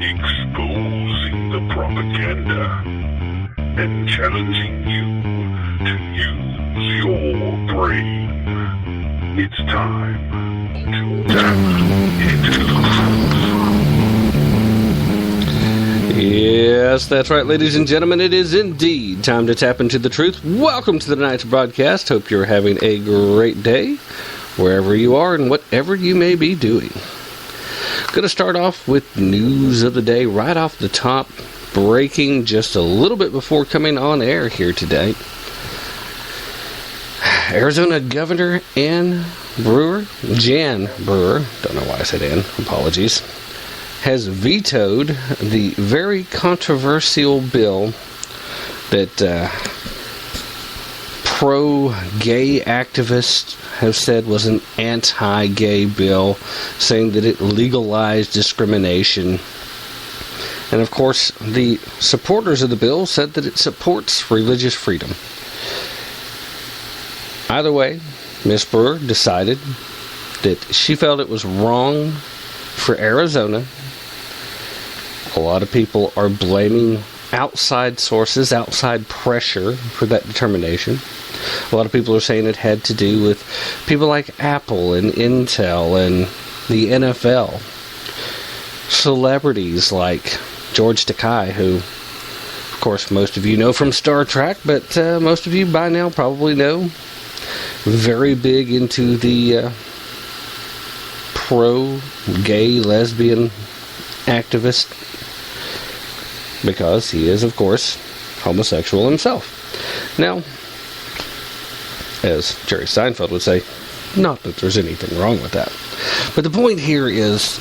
exposing the propaganda and challenging you to use your brain. It's time to tap into the truth. Yes, that's right, ladies and gentlemen. It is indeed time to tap into the truth. Welcome to tonight's broadcast. Hope you're having a great day, wherever you are and whatever you may be doing. Going to start off with news of the day right off the top, breaking just a little bit before coming on air here today. Arizona Governor Jan Brewer, don't know why I said Ann, apologies, has vetoed the very controversial bill that pro-gay activists have said was an anti-gay bill, saying that it legalized discrimination. And of course, the supporters of the bill said that it supports religious freedom. Either way, Ms. Brewer decided that she felt it was wrong for Arizona. A lot of people are blaming outside sources, outside pressure for that determination. A lot of people are saying it had to do with people like Apple and Intel and the NFL. Celebrities like George Takei, who, of course, most of you know from Star Trek, but most of you by now probably know. Very big into the pro-gay, lesbian activist, because he is, of course, homosexual himself. Now, as Jerry Seinfeld would say, not that there's anything wrong with that. But the point here is,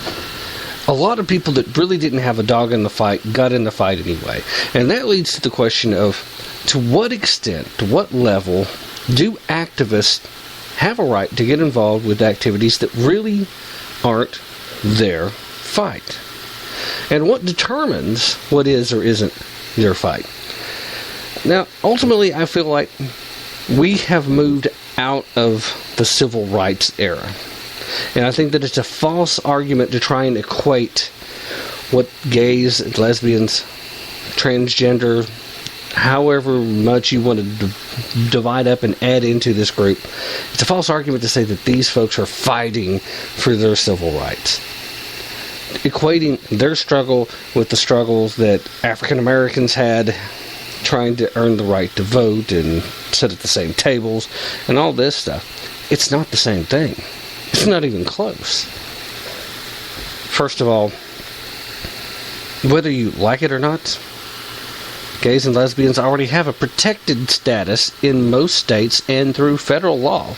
a lot of people that really didn't have a dog in the fight got in the fight anyway. And that leads to the question of, to what extent, to what level, do activists have a right to get involved with activities that really aren't their fight? And what determines what is or isn't their fight? Now, ultimately, I feel like we have moved out of the civil rights era. And I think that it's a false argument to try and equate what gays, lesbians, transgender, however much you want to divide up and add into this group. It's a false argument to say that these folks are fighting for their civil rights. Equating their struggle with the struggles that African Americans had trying to earn the right to vote and sit at the same tables and all this stuff. It's not the same thing. It's not even close. First of all, whether you like it or not, gays and lesbians already have a protected status in most states and through federal law.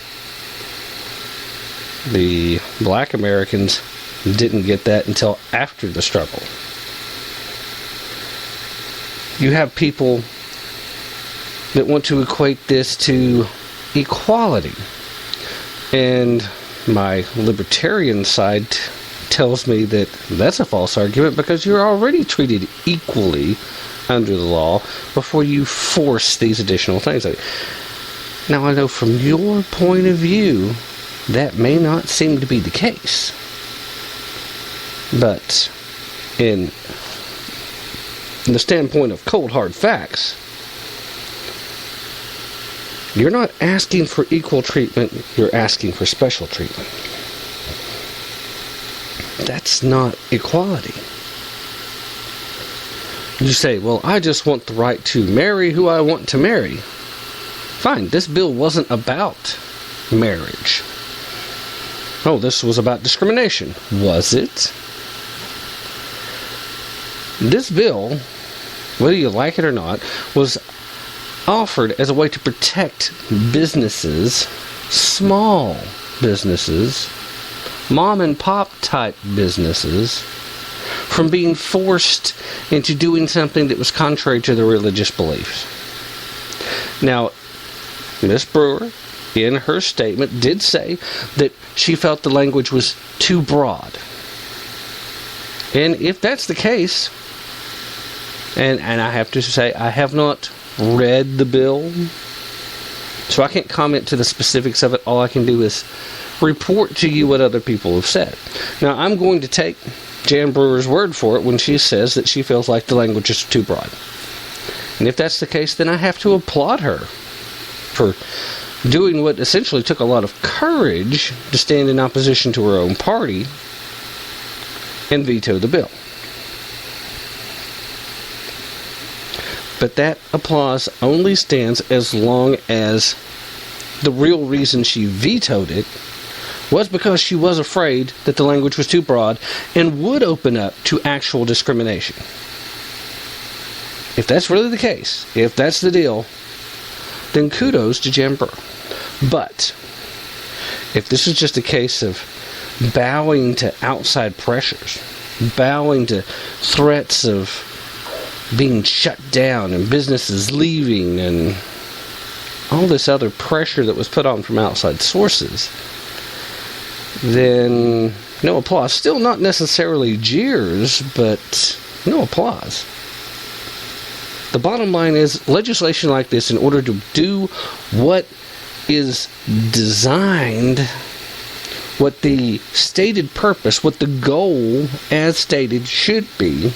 The black Americans didn't get that until after the struggle. You have people that want to equate this to equality. And my libertarian side tells me that that's a false argument, because you're already treated equally under the law before you force these additional things. Now, I know from your point of view that may not seem to be the case, but in the standpoint of cold hard facts, you're not asking for equal treatment, you're asking for special treatment. That's not equality. You say, well, I just want the right to marry who I want to marry. Fine, this bill wasn't about marriage. Oh, this was about discrimination. Was it? This bill, whether you like it or not, was offered as a way to protect businesses, small businesses, mom and pop type businesses, from being forced into doing something that was contrary to their religious beliefs. Now, Ms. Brewer, in her statement, did say that she felt the language was too broad. And if that's the case, and I have to say, I have not read the bill, so I can't comment to the specifics of it. All I can do is report to you what other people have said. Now, I'm going to take Jan Brewer's word for it when she says that she feels like the language is too broad. And if that's the case, then I have to applaud her for doing what essentially took a lot of courage to stand in opposition to her own party and veto the bill. But that applause only stands as long as the real reason she vetoed it was because she was afraid that the language was too broad and would open up to actual discrimination. If that's really the case, if that's the deal, then kudos to Jan Brewer. But if this is just a case of bowing to outside pressures, bowing to threats of being shut down and businesses leaving and all this other pressure that was put on from outside sources, then no applause. Still not necessarily jeers, but no applause. The bottom line is legislation like this, in order to do what is designed, what the stated purpose, what the goal as stated should be,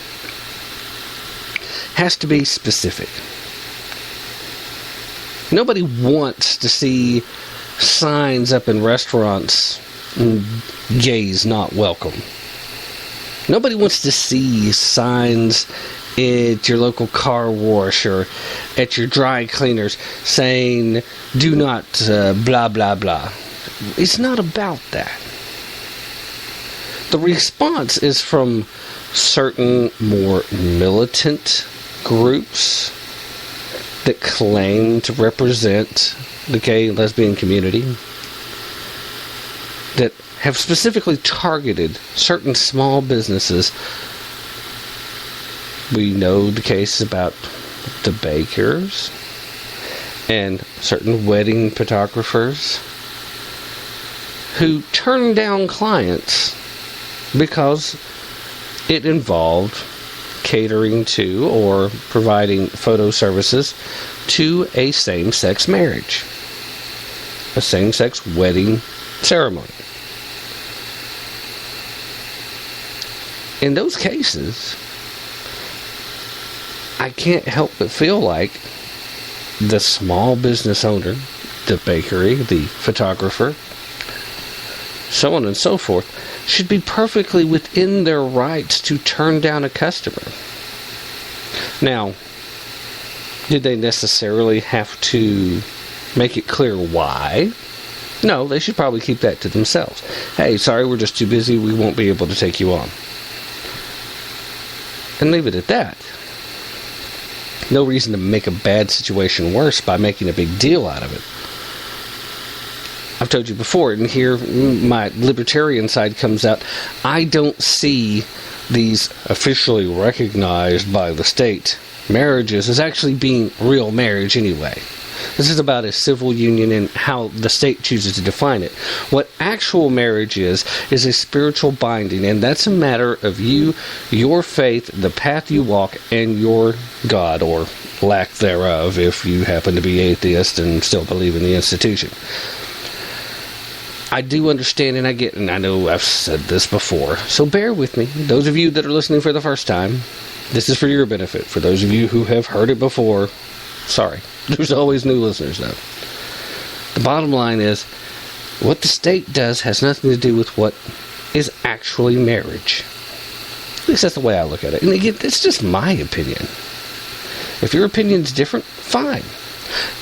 has to be specific. Nobody wants to see signs up in restaurants, gays not welcome. Nobody wants to see signs at your local car wash or at your dry cleaners saying, do not blah, blah, blah. It's not about that. The response is from certain more militant groups that claim to represent the gay and lesbian community, that have specifically targeted certain small businesses. We know the case about the bakers and certain wedding photographers who turned down clients because it involved catering to or providing photo services to a same-sex marriage, a same-sex wedding ceremony. In those cases, I can't help but feel like the small business owner, the bakery, the photographer, so on and so forth, should be perfectly within their rights to turn down a customer. Now, did they necessarily have to make it clear why? No, they should probably keep that to themselves. Hey, sorry, we're just too busy, we won't be able to take you on. And leave it at that. No reason to make a bad situation worse by making a big deal out of it. I've told you before, and here my libertarian side comes out. I don't see these officially recognized by the state marriages as actually being real marriage anyway. This is about a civil union and how the state chooses to define it. What actual marriage is a spiritual binding, and that's a matter of you, your faith, the path you walk, and your God, or lack thereof, if you happen to be atheist and still believe in the institution. I do understand and I get, and I know I've said this before, so bear with me. Those of you that are listening for the first time, this is for your benefit. For those of you who have heard it before, sorry. There's always new listeners, though. The bottom line is, what the state does has nothing to do with what is actually marriage. At least that's the way I look at it. And again, it's just my opinion. If your opinion's different, fine.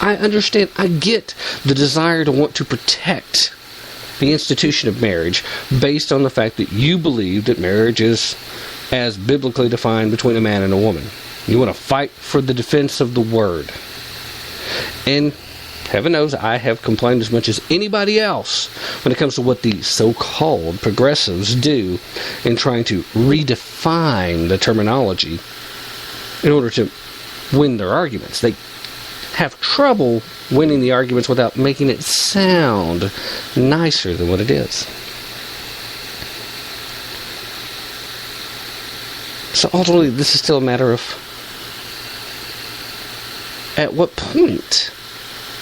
I understand. I get the desire to want to protect the institution of marriage based on the fact that you believe that marriage is as biblically defined between a man and a woman. You want to fight for the defense of the word. And heaven knows I have complained as much as anybody else when it comes to what the so-called progressives do in trying to redefine the terminology in order to win their arguments. They have trouble winning the arguments without making it sound nicer than what it is. So ultimately, this is still a matter of at what point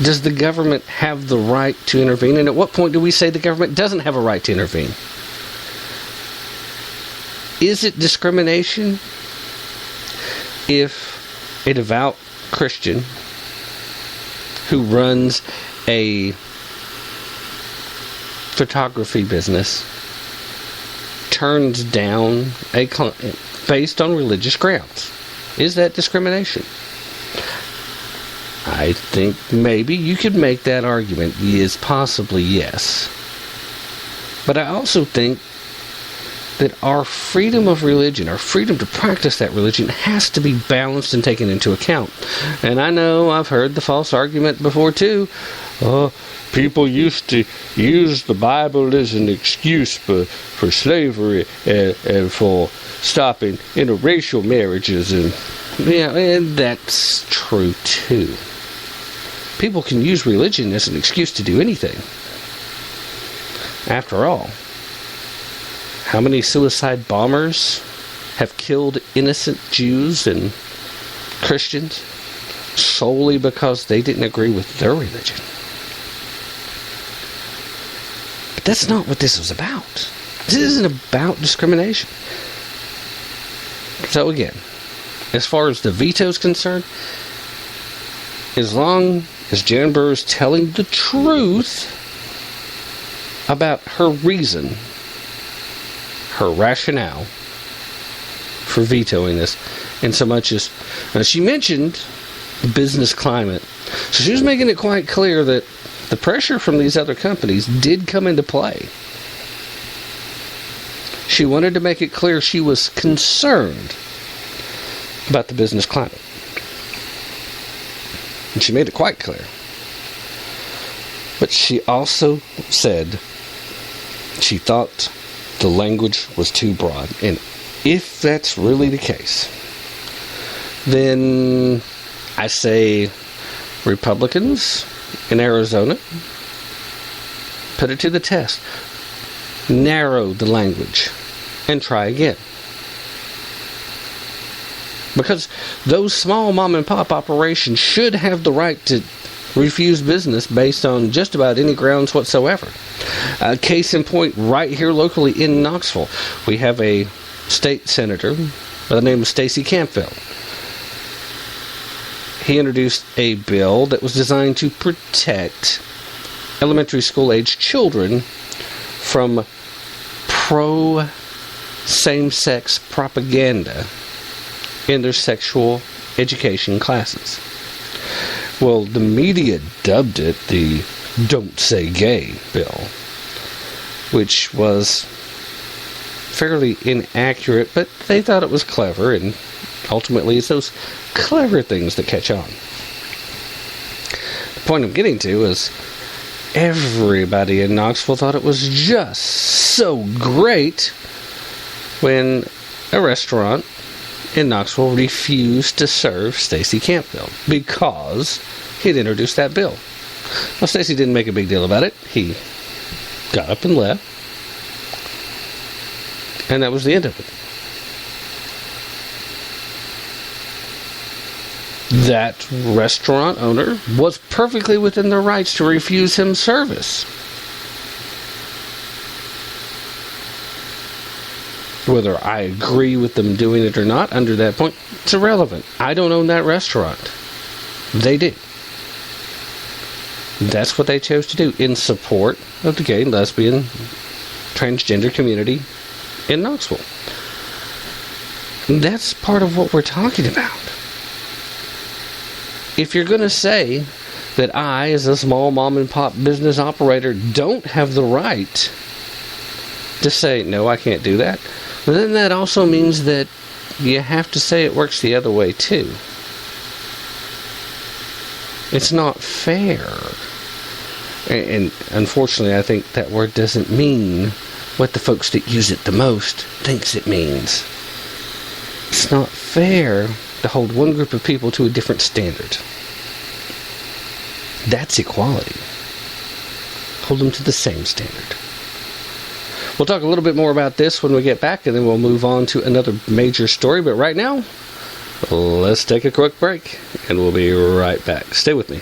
does the government have the right to intervene, and at what point do we say the government doesn't have a right to intervene? Is it discrimination if a devout Christian who runs a photography business turns down a client based on religious grounds? Is that discrimination? I think maybe you could make that argument. Is possibly yes. But I also think that our freedom of religion, our freedom to practice that religion, has to be balanced and taken into account. And I know I've heard the false argument before too. People used to use the Bible as an excuse for slavery and for stopping interracial marriages, and that's true too. People can use religion as an excuse to do anything. After all, how many suicide bombers have killed innocent Jews and Christians solely because they didn't agree with their religion? But that's not what this was about. This isn't about discrimination. So again, as far as the veto is concerned, as long as Jan Brewer is telling the truth about her reason, her rationale for vetoing this, in so much as she mentioned the business climate. So she was making it quite clear that the pressure from these other companies did come into play. She wanted to make it clear she was concerned about the business climate. And she made it quite clear. But she also said she thought the language was too broad. And if that's really the case, then I say Republicans in Arizona, put it to the test. Narrow the language and try again. Because those small mom and pop operations should have the right to refuse business based on just about any grounds whatsoever. Case in point, right here locally in Knoxville, we have a state senator by the name of Stacey Campbell. He introduced a bill that was designed to protect elementary school-aged children from pro-same-sex propaganda in their sexual education classes. Well, the media dubbed it the Don't Say Gay bill, which was fairly inaccurate, but they thought it was clever, and ultimately it's those clever things that catch on. The point I'm getting to is everybody in Knoxville thought it was just so great when a restaurant in Knoxville refused to serve Stacey Campbell because he'd introduced that bill. Well, Stacey didn't make a big deal about it. He got up and left. And that was the end of it. That restaurant owner was perfectly within their rights to refuse him service. Whether I agree with them doing it or not, under that point, it's irrelevant. I don't own that restaurant. They did. That's what they chose to do in support of the gay, lesbian, transgender community in Knoxville. And that's part of what we're talking about. If you're going to say that I, as a small mom and pop business operator, don't have the right to say, no, I can't do that, well, then that also means that you have to say it works the other way too. It's not fair. And unfortunately, I think that word doesn't mean what the folks that use it the most thinks it means. It's not fair to hold one group of people to a different standard. That's equality. Hold them to the same standard. We'll talk a little bit more about this when we get back, and then we'll move on to another major story. But right now, let's take a quick break, and we'll be right back. Stay with me.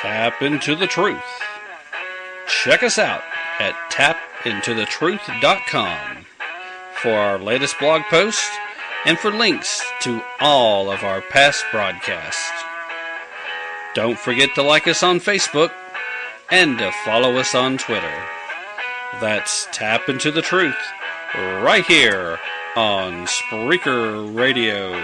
Tap into the truth. Check us out at tapintothetruth.com for our latest blog posts and for links to all of our past broadcasts. Don't forget to like us on Facebook and to follow us on Twitter. That's Tap Into the Truth, right here on Spreaker Radio.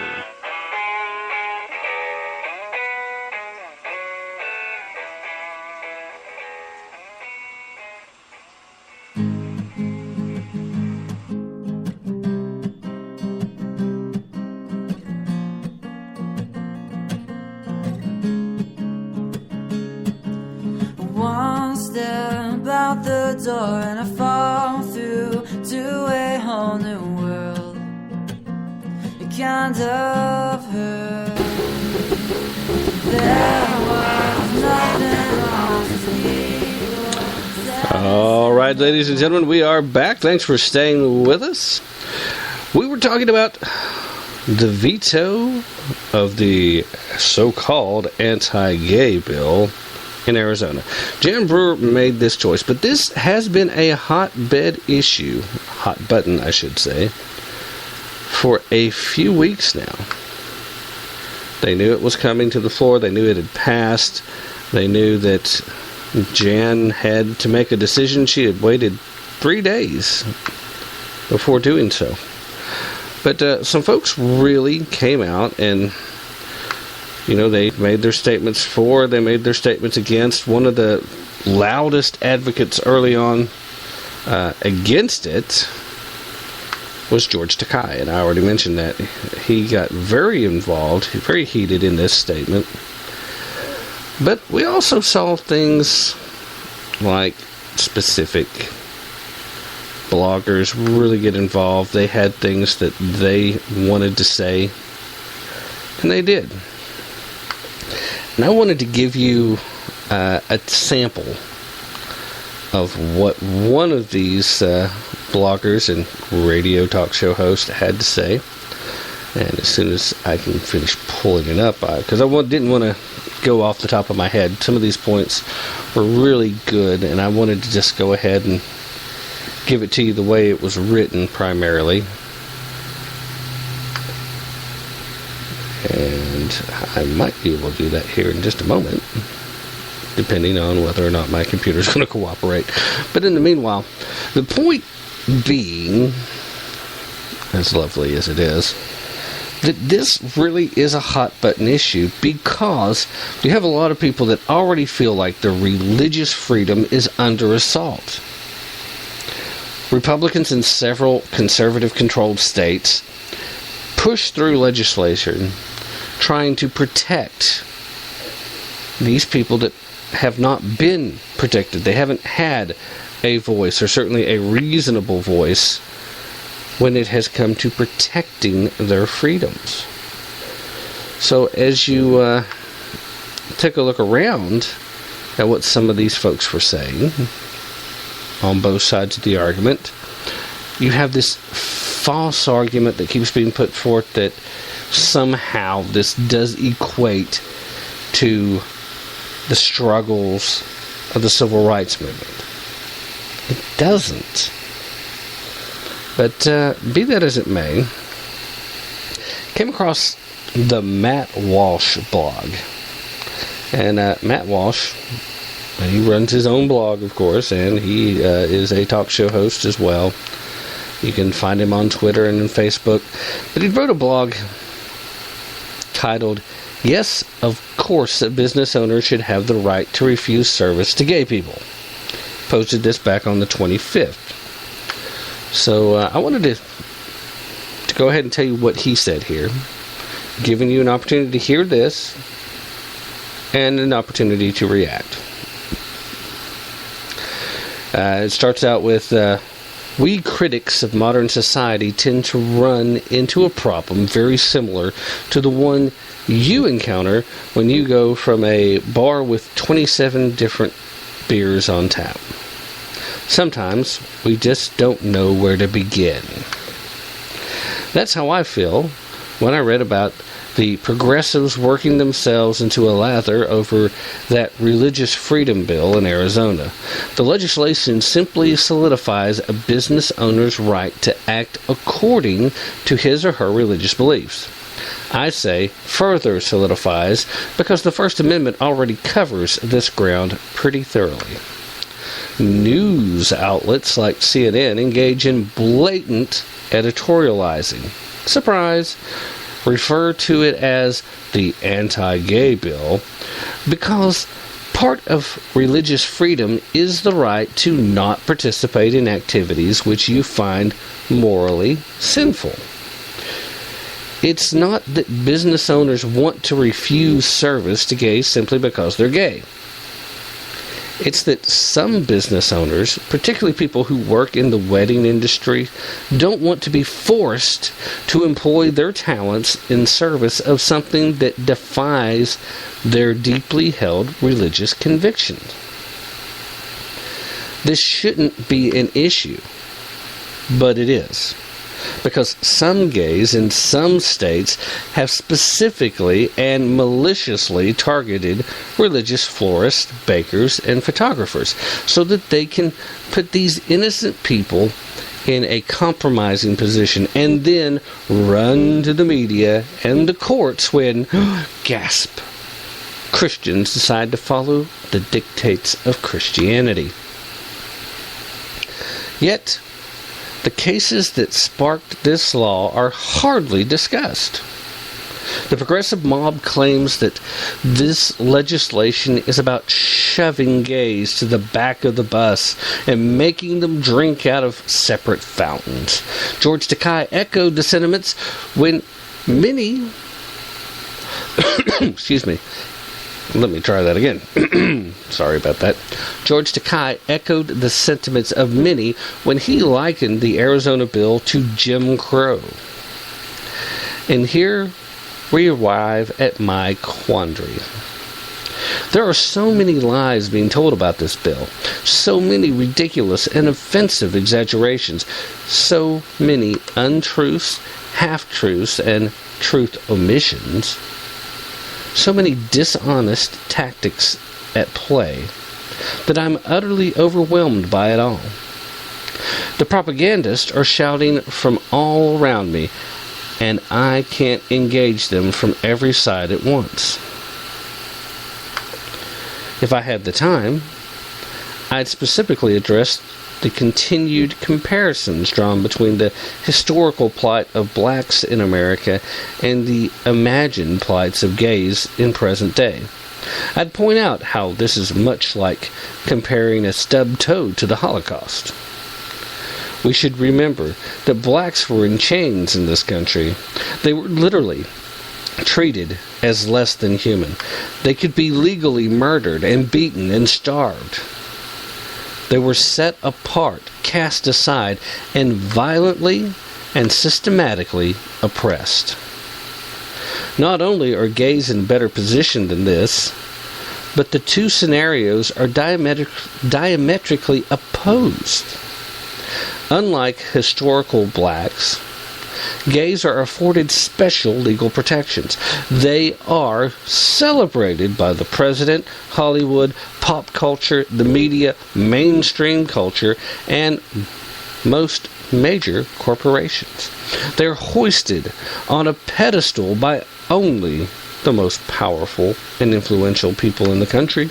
One step out the door and I fall through to a whole new world. It kind of hurt. There was nothing wrong with people. All right, ladies and gentlemen, we are back. Thanks for staying with us. We were talking about the veto of the so-called anti-gay bill in Arizona. Jan Brewer made this choice, but this has been a hotbed issue, hot button, I should say, for a few weeks now. They knew it was coming to the floor. They knew it had passed. They knew that Jan had to make a decision. She had waited 3 days before doing so. But some folks really came out and, you know, they made their statements for, they made their statements against. One of the loudest advocates early on against it was George Takei, and I already mentioned that. He got very involved, very heated in this statement. But we also saw things like specific bloggers really get involved. They had things that they wanted to say, and they did. And I wanted to give you a sample of what one of these bloggers and radio talk show hosts had to say. And as soon as I can finish pulling it up, because I didn't want to go off the top of my head. Some of these points were really good, and I wanted to just go ahead and give it to you the way it was written primarily. And I might be able to do that here in just a moment, depending on whether or not my computer is going to cooperate. But in the meanwhile, the point being, as lovely as it is, that this really is a hot button issue because you have a lot of people that already feel like their religious freedom is under assault. Republicans in several conservative-controlled states pushed through legislation trying to protect these people that have not been protected. They haven't had a voice, or certainly a reasonable voice, when it has come to protecting their freedoms. So as you take a look around at what some of these folks were saying on both sides of the argument, you have this false argument that keeps being put forth that somehow this does equate to the struggles of the civil rights movement. It doesn't. But be that as it may, came across the Matt Walsh blog. And Matt Walsh, he runs his own blog, of course, and he is a talk show host as well. You can find him on Twitter and on Facebook. But he wrote a blog titled, "Yes, of course, a business owner should have the right to refuse service to gay people." Posted this back on the 25th. So I wanted to go ahead and tell you what he said here, giving you an opportunity to hear this and an opportunity to react. It starts out with, we critics of modern society tend to run into a problem very similar to the one you encounter when you go from a bar with 27 different beers on tap. Sometimes we just don't know where to begin. That's how I feel when I read about the progressives working themselves into a lather over that religious freedom bill in Arizona. The legislation simply solidifies a business owner's right to act according to his or her religious beliefs. I say further solidifies because the First Amendment already covers this ground pretty thoroughly. News outlets like CNN engage in blatant editorializing. Surprise! Refer to it as the anti-gay bill because part of religious freedom is the right to not participate in activities which you find morally sinful. It's not that business owners want to refuse service to gays simply because they're gay. It's that some business owners, particularly people who work in the wedding industry, don't want to be forced to employ their talents in service of something that defies their deeply held religious convictions. This shouldn't be an issue, but it is. Because some gays in some states have specifically and maliciously targeted religious florists, bakers, and photographers so that they can put these innocent people in a compromising position and then run to the media and the courts when, gasp, Christians decide to follow the dictates of Christianity. Yet, the cases that sparked this law are hardly discussed. The progressive mob claims that this legislation is about shoving gays to the back of the bus and making them drink out of separate fountains. George Takei echoed the sentiments when many excuse me. Let me try that again. Sorry about that. George Takei echoed the sentiments of many when he likened the Arizona bill to Jim Crow. And here we arrive at my quandary. There are so many lies being told about this bill, so many ridiculous and offensive exaggerations, so many untruths, half-truths, and truth omissions. So many dishonest tactics at play that I'm utterly overwhelmed by it all. The propagandists are shouting from all around me, and I can't engage them from every side at once. If I had the time, I'd specifically address the continued comparisons drawn between the historical plight of blacks in America and the imagined plights of gays in present day. I'd point out how this is much like comparing a stubbed toe to the Holocaust. We should remember that blacks were in chains in this country. They were literally treated as less than human. They could be legally murdered and beaten and starved. They were set apart, cast aside, and violently and systematically oppressed. Not only are gays in better position than this, but the two scenarios are diametrically opposed. Unlike historical blacks, gays are afforded special legal protections. They are celebrated by the president, Hollywood, pop culture, the media, mainstream culture, and most major corporations. They're hoisted on a pedestal by only the most powerful and influential people in the country.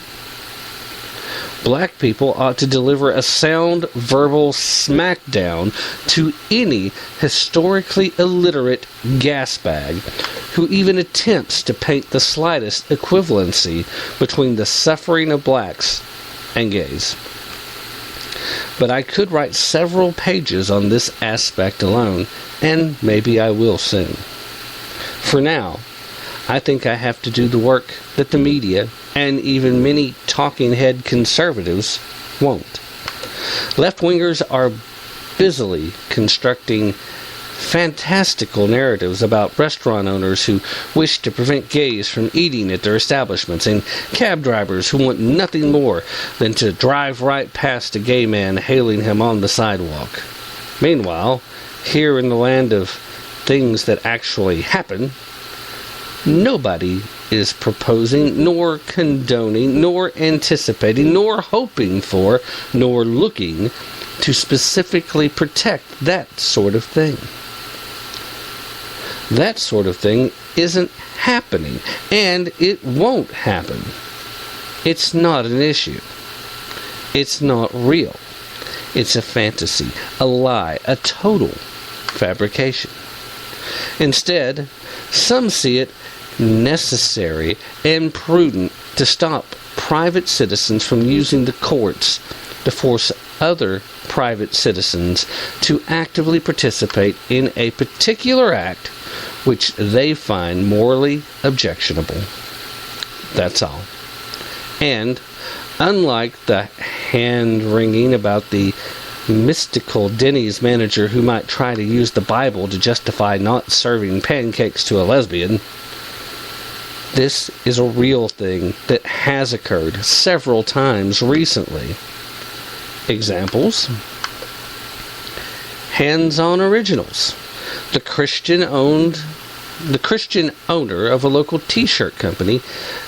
Black people ought to deliver a sound verbal smackdown to any historically illiterate gasbag who even attempts to paint the slightest equivalency between the suffering of blacks and gays. But I could write several pages on this aspect alone, and maybe I will soon. For now, I think I have to do the work that the media and even many talking head conservatives won't. Left-wingers are busily constructing fantastical narratives about restaurant owners who wish to prevent gays from eating at their establishments, and cab drivers who want nothing more than to drive right past a gay man hailing him on the sidewalk. Meanwhile, here in the land of things that actually happen, Nobody is proposing, nor condoning, nor anticipating, nor hoping for, nor looking to specifically protect that sort of thing. That sort of thing isn't happening, and it won't happen. It's not an issue. It's not real. It's a fantasy, a lie, a total fabrication. Instead, some see it necessary and prudent to stop private citizens from using the courts to force other private citizens to actively participate in a particular act which they find morally objectionable. That's all. And unlike the hand-wringing about the mystical Denny's manager who might try to use the Bible to justify not serving pancakes to a lesbian, this is a real thing that has occurred several times recently. Examples: Hands-On Originals. The Christian owner of a local t-shirt company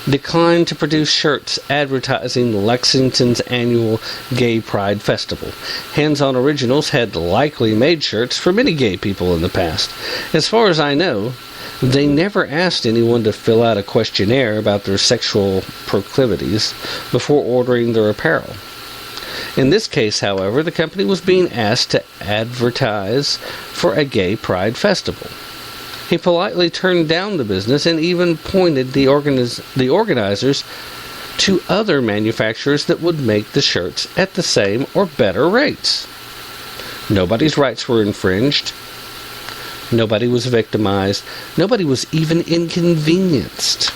declined to produce shirts advertising Lexington's annual Gay Pride Festival. Hands-On Originals had likely made shirts for many gay people in the past. As far as I know, they never asked anyone to fill out a questionnaire about their sexual proclivities before ordering their apparel. In this case, however, the company was being asked to advertise for a gay pride festival. He politely turned down the business and even pointed the organizers to other manufacturers that would make the shirts at the same or better rates. Nobody's rights were infringed. Nobody was victimized. Nobody was even inconvenienced.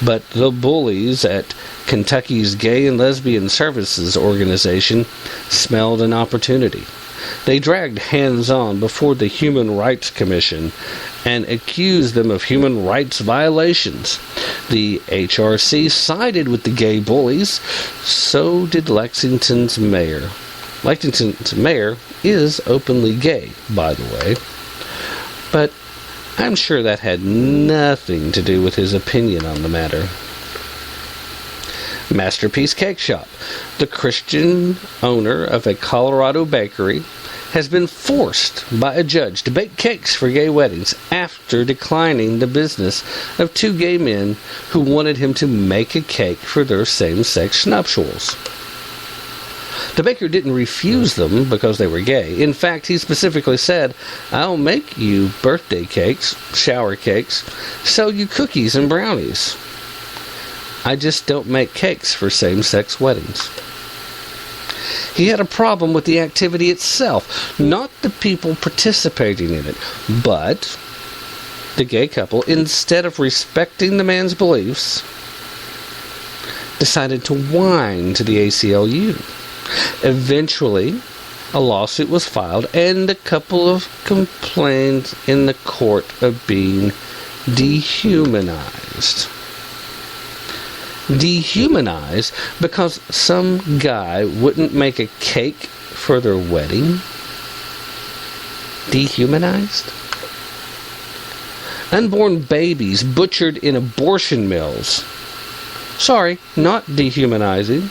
But the bullies at Kentucky's Gay and Lesbian Services Organization smelled an opportunity. They dragged Hands-On before the Human Rights Commission and accused them of human rights violations. The HRC sided with the gay bullies. So did Lexington's mayor. Lexington's mayor is openly gay, by the way. But I'm sure that had nothing to do with his opinion on the matter. Masterpiece Cake Shop. The Christian owner of a Colorado bakery has been forced by a judge to bake cakes for gay weddings after declining the business of two gay men who wanted him to make a cake for their same-sex nuptials. The baker didn't refuse them because they were gay. In fact, he specifically said, "I'll make you birthday cakes, shower cakes, sell you cookies and brownies. I just don't make cakes for same-sex weddings." He had a problem with the activity itself, not the people participating in it, but the gay couple, instead of respecting the man's beliefs, decided to whine to the ACLU. Eventually, a lawsuit was filed, and the couple complained in the court of being dehumanized. Dehumanized because some guy wouldn't make a cake for their wedding? Dehumanized? Unborn babies butchered in abortion mills. Sorry, not dehumanizing.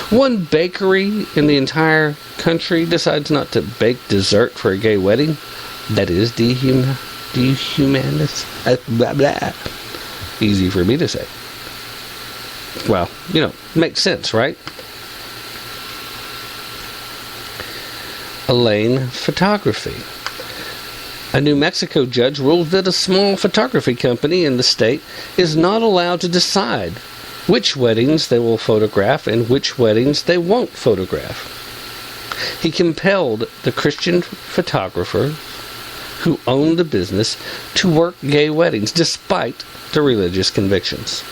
One bakery in the entire country decides not to bake dessert for a gay wedding. That is dehumanist. Blah, blah. Easy for me to say. Well, makes sense, right? Elaine Photography. A New Mexico judge ruled that a small photography company in the state is not allowed to decide which weddings they will photograph and which weddings they won't photograph. He compelled the Christian photographer who owned the business to work gay weddings despite their religious convictions.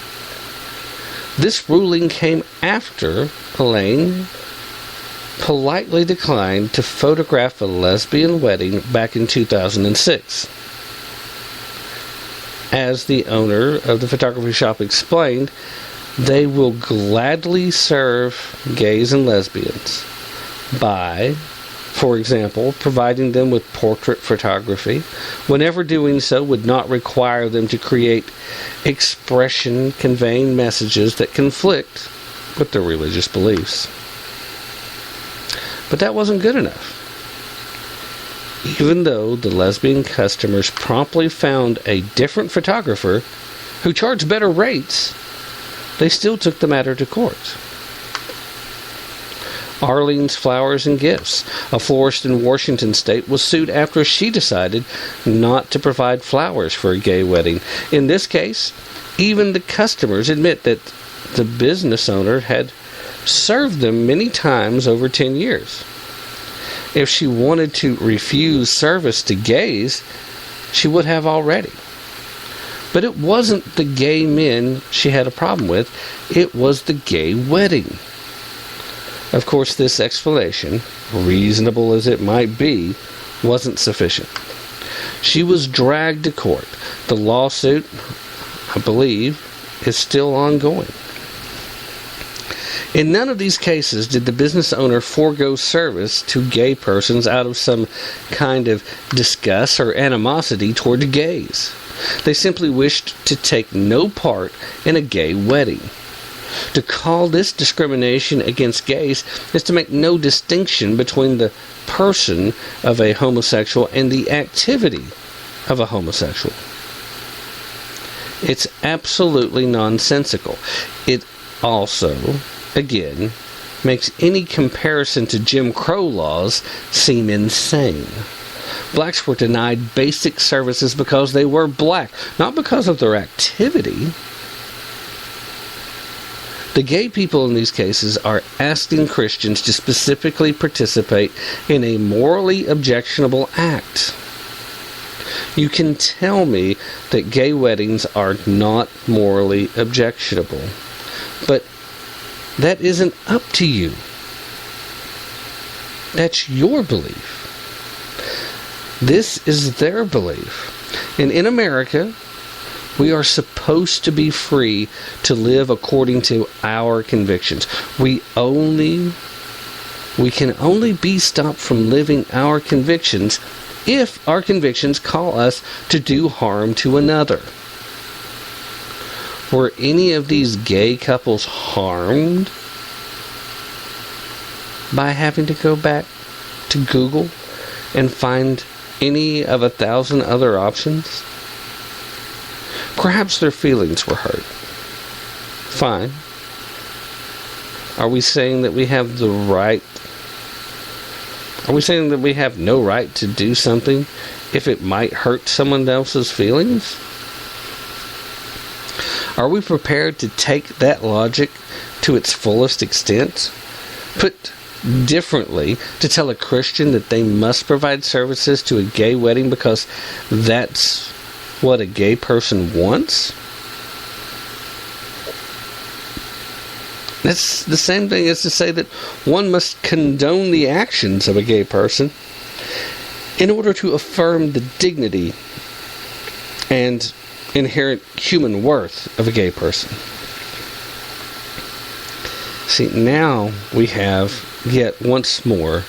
This ruling came after Elaine politely declined to photograph a lesbian wedding back in 2006. As the owner of the photography shop explained, they will gladly serve gays and lesbians by For example, providing them with portrait photography, whenever doing so would not require them to create expression conveying messages that conflict with their religious beliefs. But that wasn't good enough. Even though the lesbian customers promptly found a different photographer who charged better rates, they still took the matter to court. Arlene's Flowers and Gifts, a florist in Washington state, was sued after she decided not to provide flowers for a gay wedding. In this case, even the customers admit that the business owner had served them many times over 10 years. If she wanted to refuse service to gays, she would have already. But it wasn't the gay men she had a problem with, it was the gay wedding. Of course, this explanation, reasonable as it might be, wasn't sufficient. She was dragged to court. The lawsuit, I believe, is still ongoing. In none of these cases did the business owner forego service to gay persons out of some kind of disgust or animosity toward gays. They simply wished to take no part in a gay wedding. To call this discrimination against gays is to make no distinction between the person of a homosexual and the activity of a homosexual. It's absolutely nonsensical. It also, again, makes any comparison to Jim Crow laws seem insane. Blacks were denied basic services because they were black, not because of their activity. The gay people in these cases are asking Christians to specifically participate in a morally objectionable act. You can tell me that gay weddings are not morally objectionable, but that isn't up to you. That's your belief. This is their belief. And in America, we are supposed to be free to live according to our convictions. We can only be stopped from living our convictions if our convictions call us to do harm to another. Were any of these gay couples harmed by having to go back to Google and find any of 1,000 other options? Perhaps their feelings were hurt. Fine. Are we saying that we have the right? Are we saying that we have no right to do something if it might hurt someone else's feelings? Are we prepared to take that logic to its fullest extent? Put differently, to tell a Christian that they must provide services to a gay wedding because that's what a gay person wants? That's the same thing as to say that one must condone the actions of a gay person in order to affirm the dignity and inherent human worth of a gay person. See, now we have, yet once more,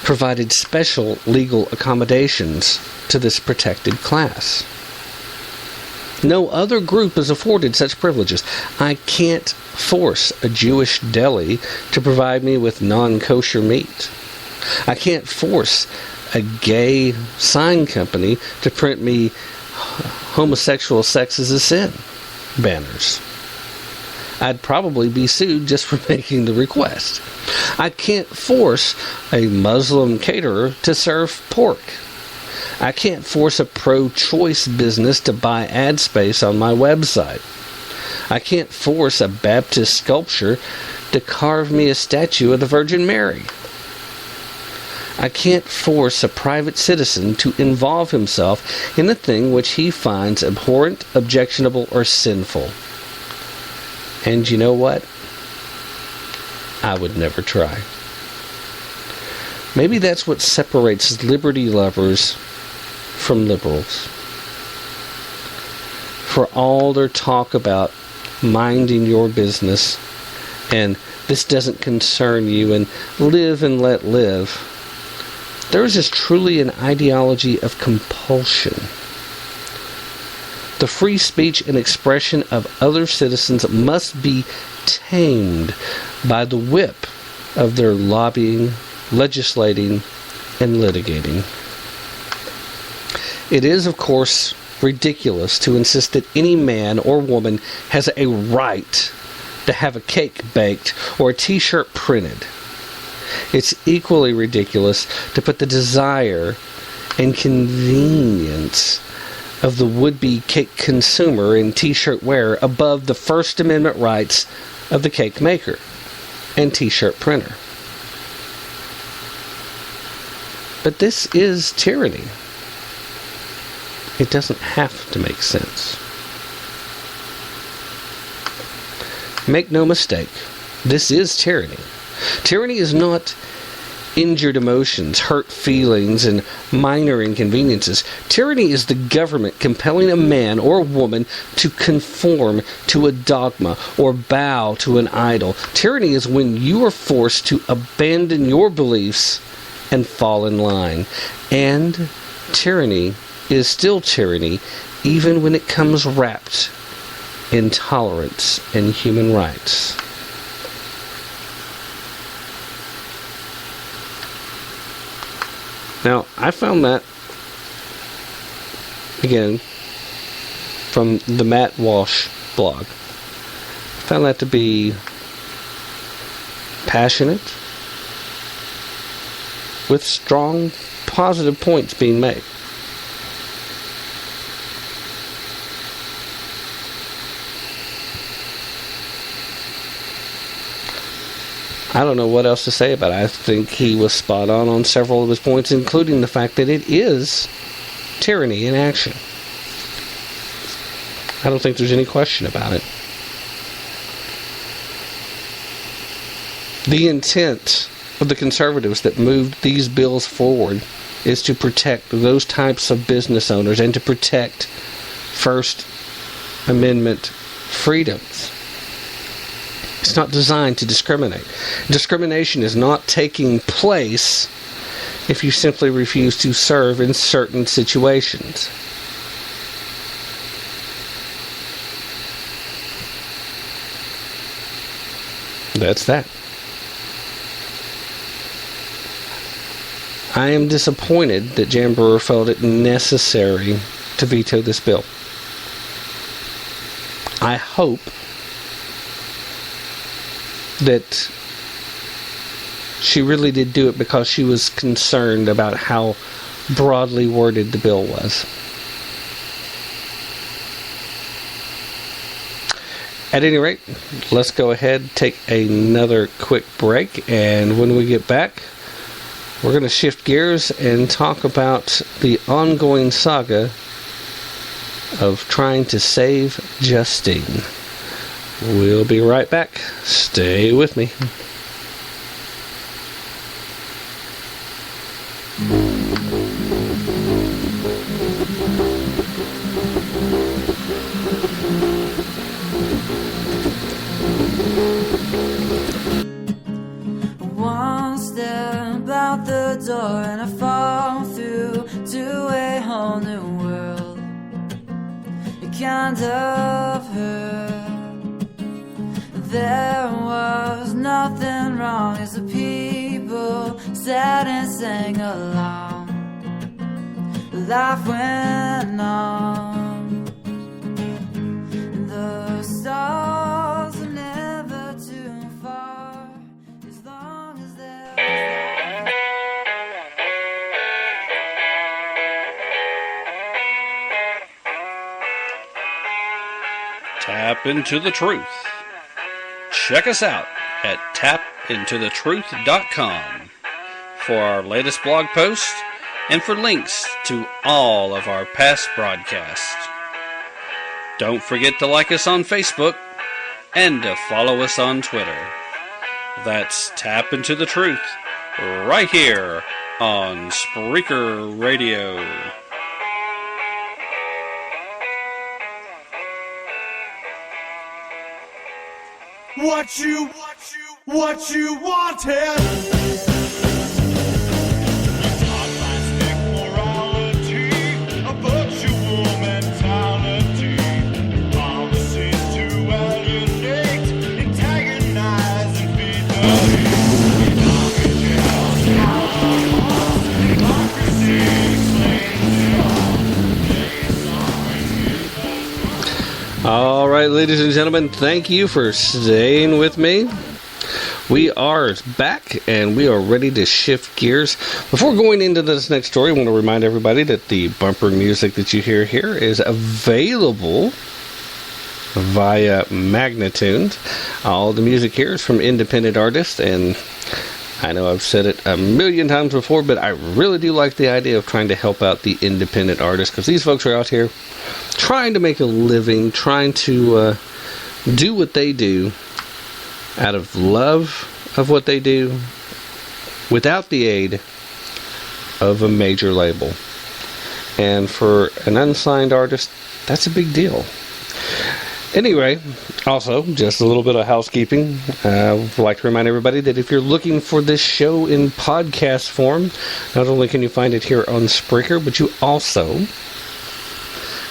provided special legal accommodations to this protected class. No other group is afforded such privileges. I can't force a Jewish deli to provide me with non-kosher meat. I can't force a gay sign company to print me homosexual sex is a sin banners. I'd probably be sued just for making the request. I can't force a Muslim caterer to serve pork. I can't force a pro-choice business to buy ad space on my website. I can't force a Baptist sculptor to carve me a statue of the Virgin Mary. I can't force a private citizen to involve himself in a thing which he finds abhorrent, objectionable, or sinful. And you know what? I would never try. Maybe that's what separates liberty lovers from liberals. For all their talk about minding your business and this doesn't concern you and live and let live, Theirs is truly an ideology of compulsion. The free speech and expression of other citizens must be tamed by the whip of their lobbying, legislating, and litigating. It is, of course, ridiculous to insist that any man or woman has a right to have a cake baked or a t-shirt printed. It's equally ridiculous to put the desire and convenience of the would-be cake consumer and t-shirt wearer above the First Amendment rights of the cake maker and t-shirt printer. But this is tyranny. It doesn't have to make sense. Make no mistake, this is tyranny. Tyranny is not injured emotions, hurt feelings, and minor inconveniences. Tyranny is the government compelling a man or woman to conform to a dogma or bow to an idol. Tyranny is when you are forced to abandon your beliefs and fall in line. And tyranny is still tyranny, even when it comes wrapped in tolerance and human rights. Now, I found that, again, from the Matt Walsh blog. I found that to be passionate, with strong, positive points being made. I don't know what else to say about it. I think he was spot on several of his points, including the fact that it is tyranny in action. I don't think there's any question about it. The intent of the conservatives that moved these bills forward is to protect those types of business owners and to protect First Amendment freedoms. It's not designed to discriminate. Discrimination is not taking place if you simply refuse to serve in certain situations. That's that. I am disappointed that Jan Brewer felt it necessary to veto this bill. I hope that she really did do it because she was concerned about how broadly worded the bill was. At any rate, let's go ahead, take another quick break, and when we get back, we're going to shift gears and talk about the ongoing saga of trying to save Justine. We'll be right back. Stay with me. One step out the door and I fall through to a whole new world. A kind of her. There was nothing wrong as the people sat and sang along. Life went on. The stars are never too far as long as they're. Tap into the truth. Check us out at tapintothetruth.com for our latest blog post and for links to all of our past broadcasts. Don't forget to like us on Facebook and to follow us on Twitter. That's Tap Into the Truth right here on Spreaker Radio. What you wanted. right, ladies and gentlemen, thank you for staying with me. We are back, and we are ready to shift gears. Before going into this next story, I want to remind everybody that the bumper music that you hear here is available via Magnitunes. All the music here is from independent artists, and I know I've said it a million times before, but I really do like the idea of trying to help out the independent artists, because these folks are out here trying to make a living, trying to do what they do out of love of what they do, without the aid of a major label. And for an unsigned artist, that's a big deal. Anyway, also, just a little bit of housekeeping. I would like to remind everybody that if you're looking for this show in podcast form, not only can you find it here on Spreaker, but you also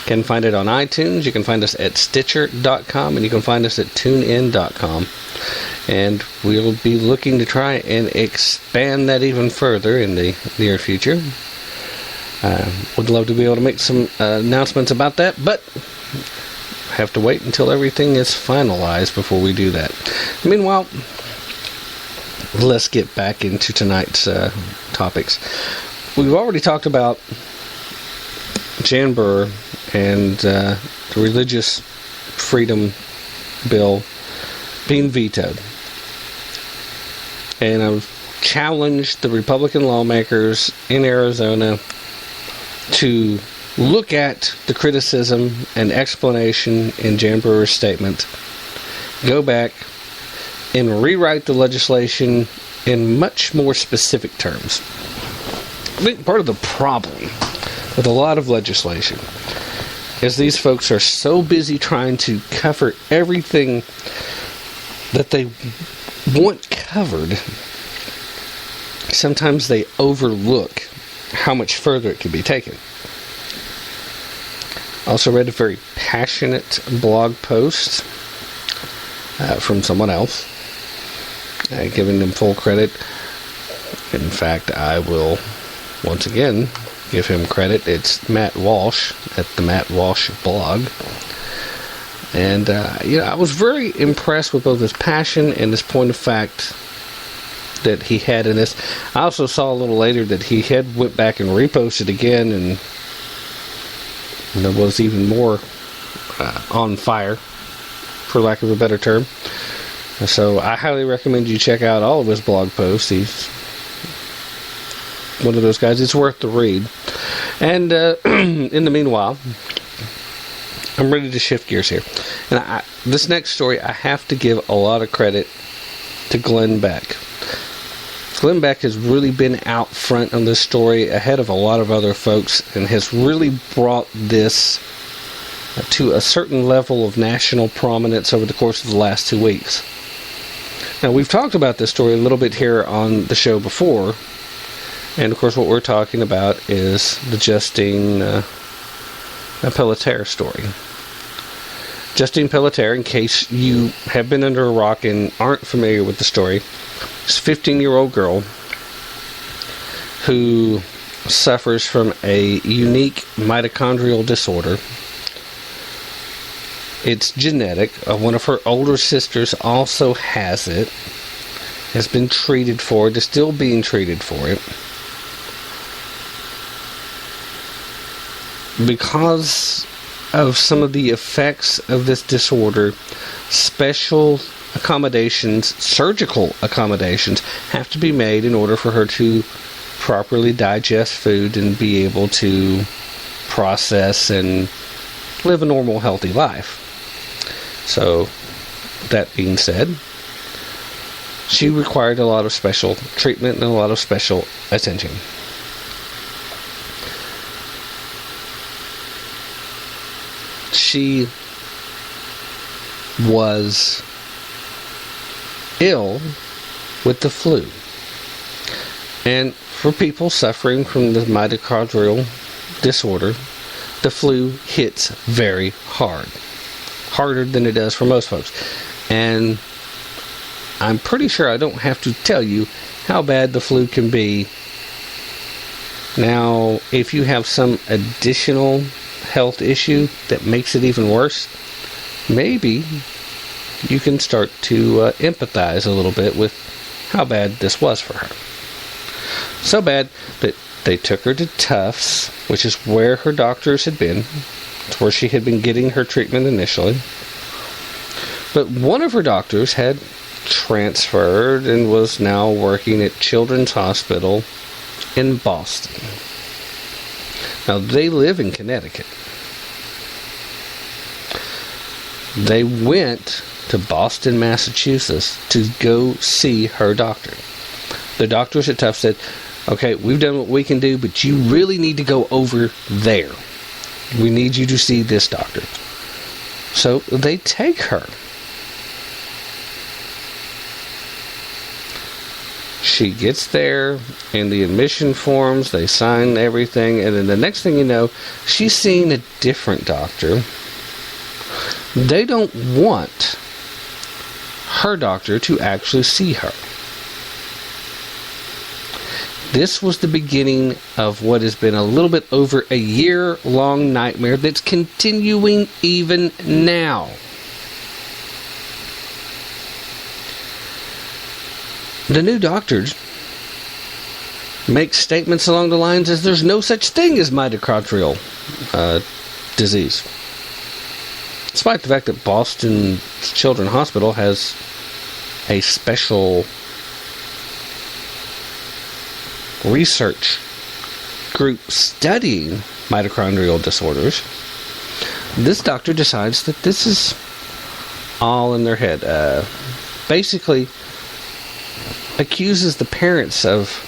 can find it on iTunes. You can find us at Stitcher.com, and you can find us at TuneIn.com. And we'll be looking to try and expand that even further in the near future. Would love to be able to make some announcements about that, but have to wait until everything is finalized before we do that. Meanwhile, let's get back into tonight's topics. We've already talked about Jan Brewer and the religious freedom bill being vetoed. And I've challenged the Republican lawmakers in Arizona to look at the criticism and explanation in Jan Brewer's statement, go back and rewrite the legislation in much more specific terms. I think part of the problem with a lot of legislation is these folks are so busy trying to cover everything that they want covered, sometimes they overlook how much further it can be taken. I also read a very passionate blog post from someone else, giving them full credit. In fact, I will once again give him credit. It's Matt Walsh at the Matt Walsh blog. And, I was very impressed with both his passion and his point of fact that he had in this. I also saw a little later that he had went back and reposted again, and there was even more on fire, for lack of a better term. So I highly recommend you check out all of his blog posts. He's one of those guys. It's worth the read. And in the meanwhile, I'm ready to shift gears here. And this next story, I have to give a lot of credit to Glenn Beck. Glenn Beck has really been out front on this story ahead of a lot of other folks, and has really brought this to a certain level of national prominence over the course of the last 2 weeks. Now, we've talked about this story a little bit here on the show before, and of course what we're talking about is the justina-pelletier story. Justina-Pelletier, in case you have been under a rock and aren't familiar with the story, is a 15-year-old girl who suffers from a unique mitochondrial disorder. It's genetic. One of her older sisters also has it, has been treated for it, is still being treated for it. Because of some of the effects of this disorder, special accommodations, surgical accommodations, have to be made in order for her to properly digest food and be able to process and live a normal, healthy life. So, that being said, she required a lot of special treatment and a lot of special attention. She was ill with the flu. And for people suffering from the mitochondrial disorder, the flu hits very hard. Harder than it does for most folks. And I'm pretty sure I don't have to tell you how bad the flu can be. Now, if you have some additional health issue that makes it even worse, maybe you can start to empathize a little bit with how bad this was for her. So bad that they took her to Tufts, which is where her doctors had been. It's where she had been getting her treatment initially. But one of her doctors had transferred and was now working at Children's Hospital in Boston. Now, they live in Connecticut. They went to Boston, Massachusetts to go see her doctor. The doctors at Tufts said, okay, we've done what we can do, but you really need to go over there. We need you to see this doctor. So they take her. She gets there, in the admission forms, they sign everything, and then the next thing you know, she's seeing a different doctor. They don't want her doctor to actually see her. This was the beginning of what has been a little bit over a year-long nightmare that's continuing even now. The new doctors make statements along the lines as there's no such thing as mitochondrial disease. Despite the fact that Boston Children's Hospital has a special research group studying mitochondrial disorders, this doctor decides that this is all in their head. Basically accuses the parents of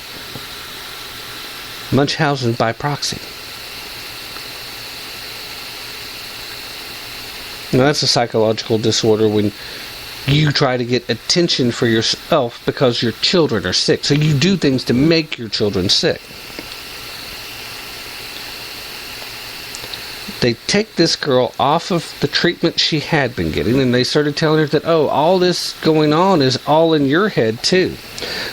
Munchausen by proxy. Now, that's a psychological disorder when you try to get attention for yourself because your children are sick. So you do things to make your children sick. They take this girl off of the treatment she had been getting, and they started telling her that, oh, all this going on is all in your head too.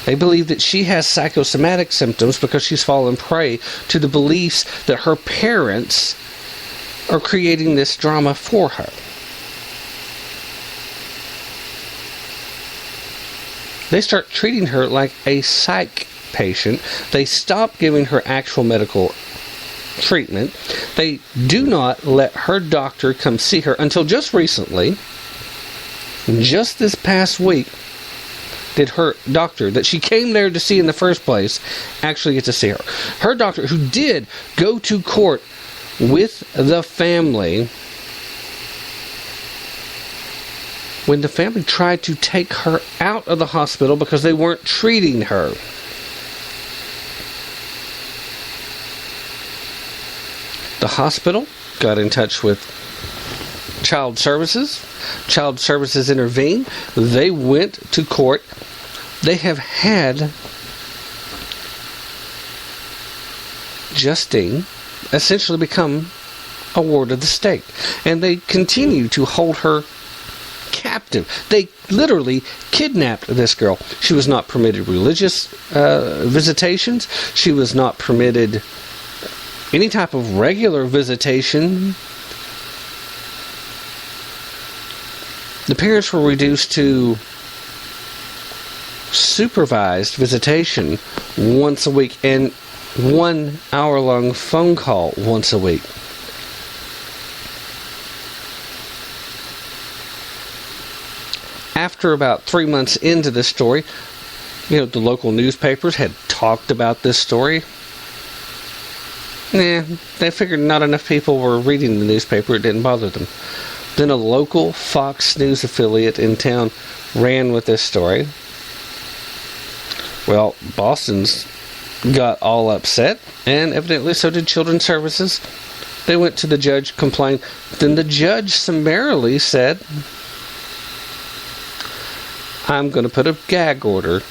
They believe that she has psychosomatic symptoms because she's fallen prey to the beliefs that her parents are creating this drama for her. They start treating her like a psych patient. They stop giving her actual medical treatment. They do not let her doctor come see her until just recently, just this past week, did her doctor that she came there to see in the first place actually get to see her. Her doctor, who did go to court with the family when the family tried to take her out of the hospital because they weren't treating her. The hospital got in touch with Child Services. Child Services intervened. They went to court. They have had Justine essentially become a ward of the state. And they continue to hold her captive. They literally kidnapped this girl. She was not permitted religious visitations. She was not permitted any type of regular visitation. The parents were reduced to supervised visitation once a week and 1 hour-long phone call once a week. After about 3 months into this story, the local newspapers had talked about this story. They figured not enough people were reading the newspaper, it didn't bother them. Then a local Fox News affiliate in town ran with this story. Well, Boston's got all upset, and evidently so did Children's Services. They went to the judge, complained. Then the judge summarily said, I'm going to put a gag order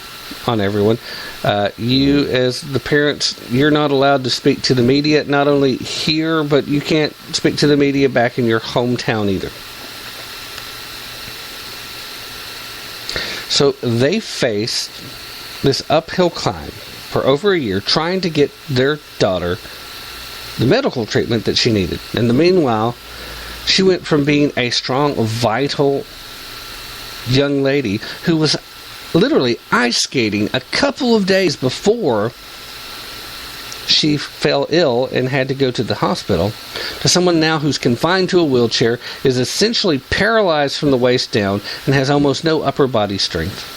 on everyone. You, as the parents, you're not allowed to speak to the media, not only here, but you can't speak to the media back in your hometown either. So they faced this uphill climb for over a year trying to get their daughter the medical treatment that she needed. In the meanwhile, She went from being a strong, vital young lady who was literally ice skating a couple of days before she fell ill and had to go to the hospital, to someone now who's confined to a wheelchair, is essentially paralyzed from the waist down, and has almost no upper body strength.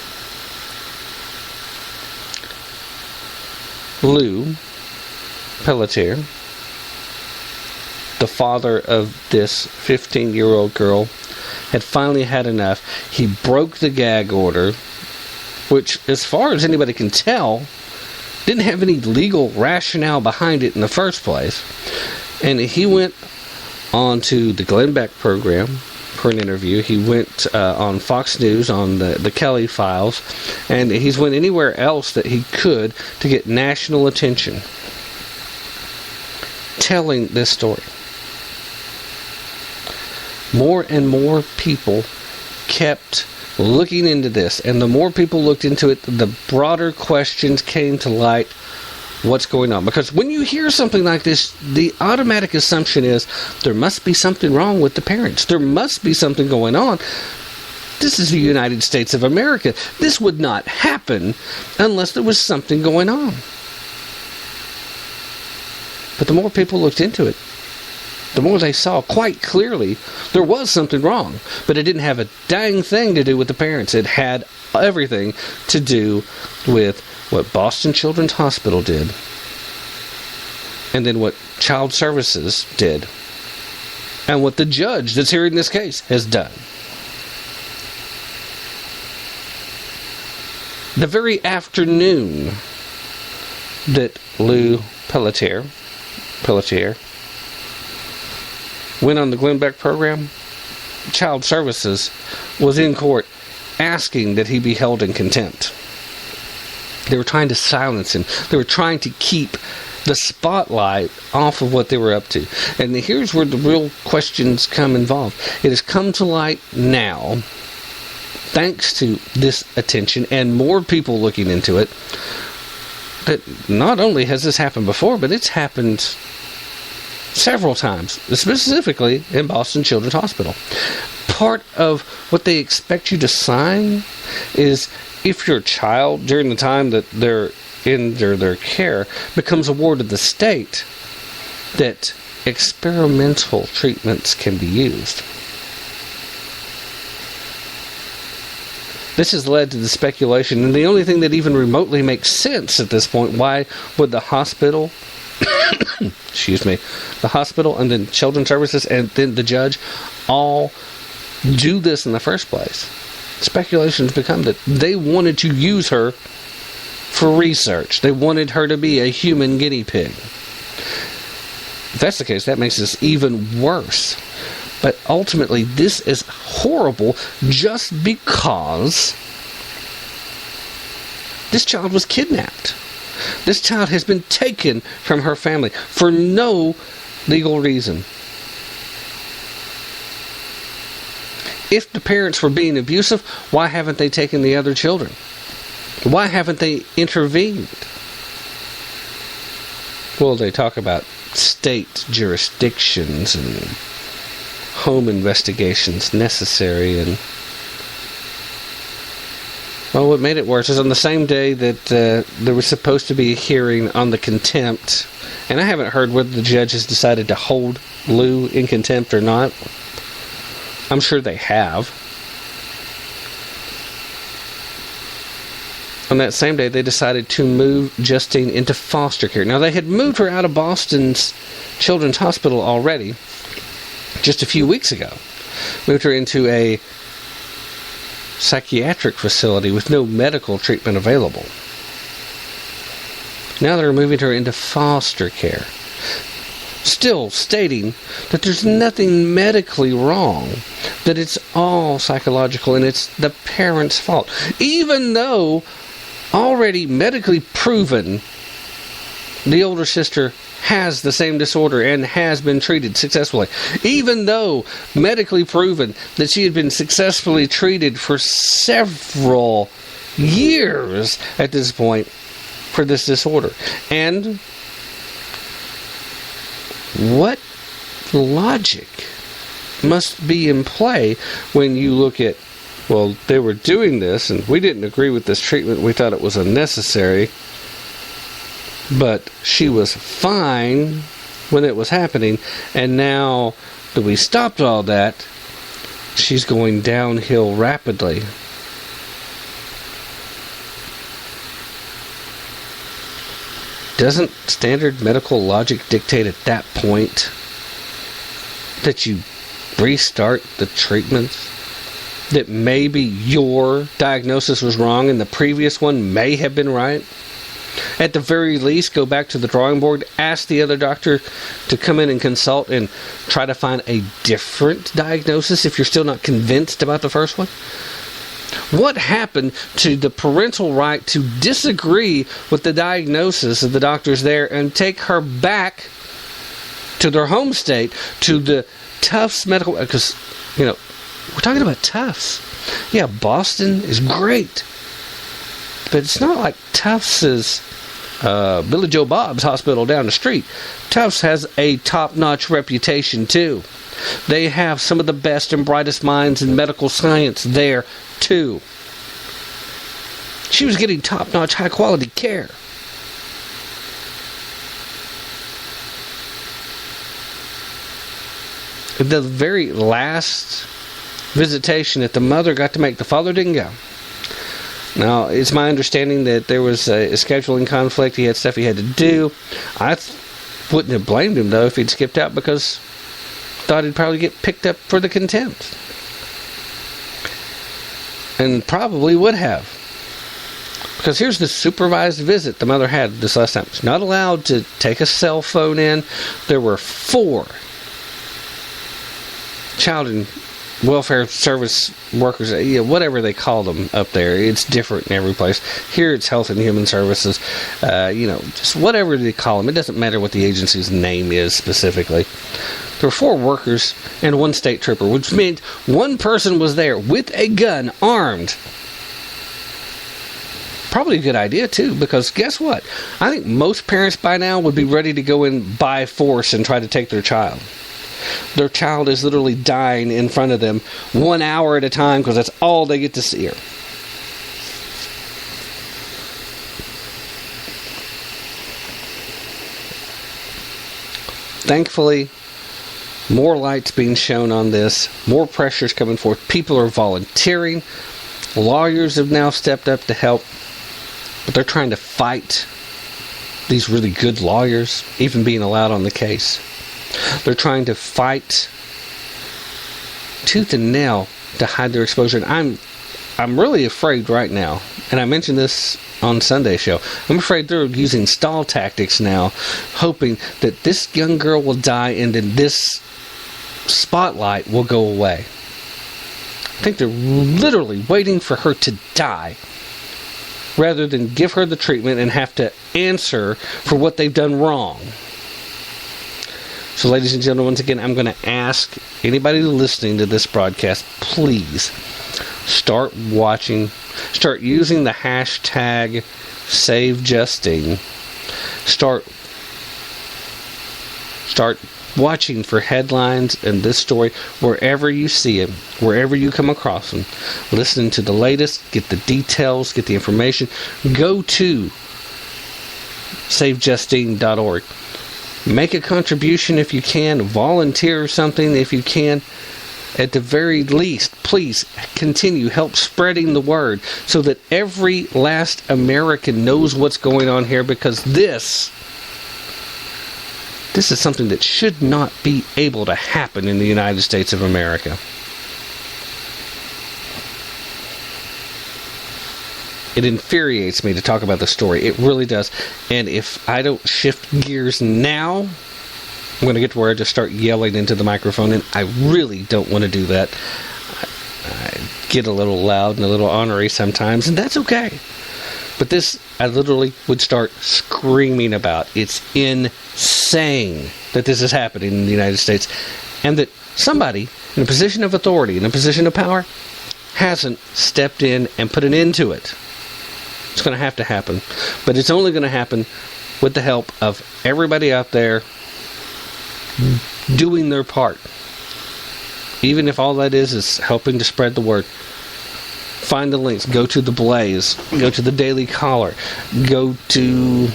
Lou Pelletier, the father of this 15-year-old girl, had finally had enough. He broke the gag order, which, as far as anybody can tell, didn't have any legal rationale behind it in the first place. And he went on to the Glenn Beck program for an interview. He went on Fox News on the Kelly Files, and he's went anywhere else that he could to get national attention, telling this story. More and more people kept looking into this, and the more people looked into it, the broader questions came to light. What's going on? Because when you hear something like this, the automatic assumption is there must be something wrong with the parents. There must be something going on. This is the United States of America. This would not happen unless there was something going on. But the more people looked into it, the more they saw quite clearly there was something wrong. But it didn't have a dang thing to do with the parents. It had everything to do with what Boston Children's Hospital did, and then what Child Services did, and what the judge that's hearing this case has done. The very afternoon that Lou Pelletier went on the Glenn Beck program, Child Services was in court asking that he be held in contempt. They were trying to silence him. They were trying to keep the spotlight off of what they were up to. And here's where the real questions come involved. It has come to light now, thanks to this attention and more people looking into it, that not only has this happened before, but it's happened several times, specifically in Boston Children's Hospital. Part of what they expect you to sign is if your child, during the time that they're in their care, becomes a ward of the state, that experimental treatments can be used. This has led to the speculation, and the only thing that even remotely makes sense at this point, why would the hospital the hospital and then Children's Services and then the judge all do this in the first place? Speculations become that they wanted to use her for research. They wanted her to be a human guinea pig. If that's the case, that makes this even worse. But ultimately, this is horrible just because this child was kidnapped. This child has been taken from her family for no legal reason. If the parents were being abusive, why haven't they taken the other children? Why haven't they intervened? Well, they talk about state jurisdictions and home investigations necessary, and well, what made it worse is on the same day that there was supposed to be a hearing on the contempt, and I haven't heard whether the judge has decided to hold Lou in contempt or not. I'm sure they have. On that same day, they decided to move Justine into foster care. Now, they had moved her out of Boston's Children's Hospital already, just a few weeks ago. Moved her into a psychiatric facility with no medical treatment available. Now they're moving her into foster care, still stating that there's nothing medically wrong, that it's all psychological and it's the parents' fault. Even though already medically proven the older sister has the same disorder and has been treated successfully. Even though medically proven that she had been successfully treated for several years at this point for this disorder. And what logic must be in play when you look at, well, they were doing this and we didn't agree with this treatment. We thought it was unnecessary. But she was fine when it was happening. And now that we stopped all that, she's going downhill rapidly. Doesn't standard medical logic dictate at that point that you restart the treatment? That maybe your diagnosis was wrong and the previous one may have been right? At the very least, go back to the drawing board, ask the other doctor to come in and consult and try to find a different diagnosis if you're still not convinced about the first one. What happened to the parental right to disagree with the diagnosis of the doctors there and take her back to their home state, to the Tufts Medical... Because, we're talking about Tufts. Yeah, Boston is great. But it's not like Tufts is Billy Joe Bob's hospital down the street. Tufts has a top-notch reputation, too. They have some of the best and brightest minds in medical science there, too. She was getting top-notch, high-quality care. The very last visitation that the mother got to make, the father didn't go. Now, it's my understanding that there was a scheduling conflict. He had stuff he had to do. I wouldn't have blamed him, though, if he'd skipped out, because thought he'd probably get picked up for the contempt. And probably would have. Because here's the supervised visit the mother had this last time. She's not allowed to take a cell phone in. There were 4 child and welfare service workers, whatever they call them up there. It's different in every place. Here it's Health and Human Services, just whatever they call them. It doesn't matter what the agency's name is specifically. There were 4 workers and 1 state trooper, which meant 1 person was there with a gun, armed. Probably a good idea, too, because guess what? I think most parents by now would be ready to go in by force and try to take their child. Their child is literally dying in front of them 1 hour at a time because that's all they get to see her. Thankfully, more light's being shown on this. More pressure's coming forth. People are volunteering. Lawyers have now stepped up to help. But they're trying to fight these really good lawyers even being allowed on the case. They're trying to fight tooth and nail to hide their exposure. And I'm really afraid right now, and I mentioned this on Sunday's show, I'm afraid they're using stall tactics now, hoping that this young girl will die and then this spotlight will go away. I think they're literally waiting for her to die rather than give her the treatment and have to answer for what they've done wrong. So, ladies and gentlemen, once again, I'm going to ask anybody listening to this broadcast, please start watching, start using the hashtag SaveJustine. Start watching for headlines and this story wherever you see it, wherever you come across them. Listen to the latest, get the details, get the information. Go to SaveJustine.org. Make a contribution if you can. Volunteer something if you can. At the very least, please continue. Help spreading the word so that every last American knows what's going on here, because this is something that should not be able to happen in the United States of America. It infuriates me to talk about the story. It really does. And if I don't shift gears now, I'm going to get to where I just start yelling into the microphone, and I really don't want to do that. I get a little loud and a little ornery sometimes, and that's okay. But this, I literally would start screaming about. It's insane that this is happening in the United States, and that somebody in a position of authority, in a position of power, hasn't stepped in and put an end to it. It's going to have to happen. But it's only going to happen with the help of everybody out there doing their part. Even if all that is helping to spread the word. Find the links. Go to the Blaze. Go to the Daily Caller. Go to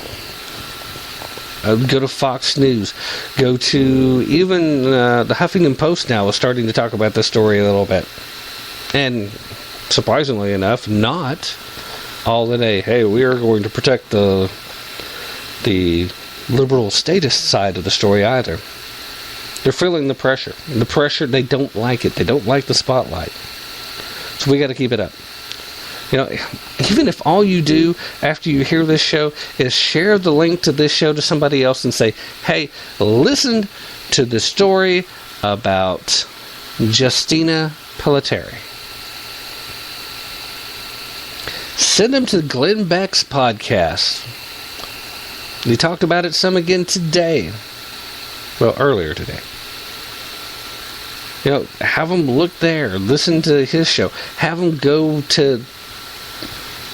Fox News. Go to even the Huffington Post now is starting to talk about this story a little bit. And surprisingly enough, not all in a, hey, we are going to protect the liberal statist side of the story either. They're feeling the pressure. The pressure, they don't like it. They don't like the spotlight. So we got to keep it up. You know, even if all you do after you hear this show is share the link to this show to somebody else and say, hey, listen to the story about Justina-Pelletier. Send them to Glenn Beck's podcast. We talked about it some again today. Well, earlier today. You know, have them look there, listen to his show. Have them go to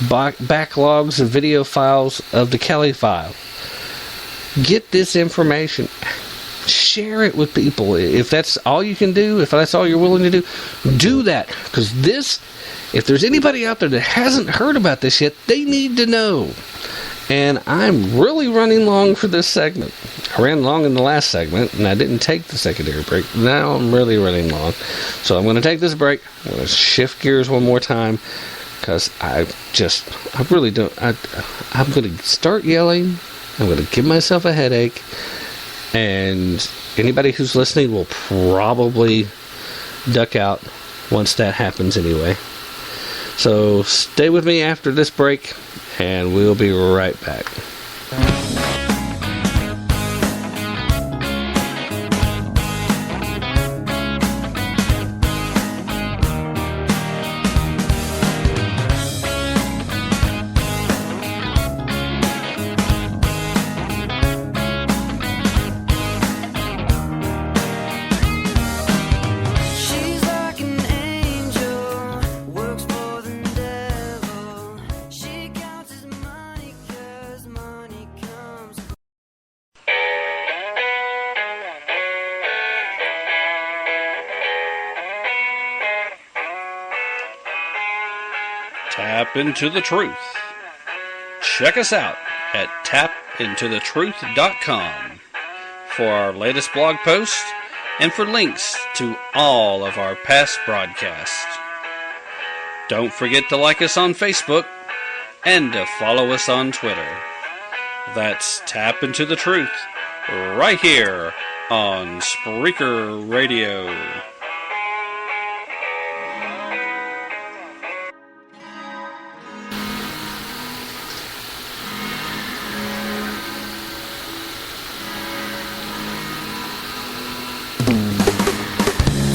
backlogs of video files of the Kelly File. Get this information. Share it with people. If that's all you can do, if that's all you're willing to do, do that. Because this, if there's anybody out there that hasn't heard about this yet, they need to know. And I'm really running long for this segment. I ran long in the last segment, and I didn't take the secondary break. Now I'm really running long. So I'm going to take this break. I'm going to shift gears one more time, because I'm going to start yelling. I'm going to give myself a headache. And anybody who's listening will probably duck out once that happens anyway. So stay with me after this break, and we'll be right back. She's like an angel, works for the devil. She counts his money 'cause money comes. Tap into the truth. Check us out at tapintothetruth.com for our latest blog post and for links to all of our past broadcasts. Don't forget to like us on Facebook and to follow us on Twitter. That's Tap Into the Truth right here on Spreaker Radio.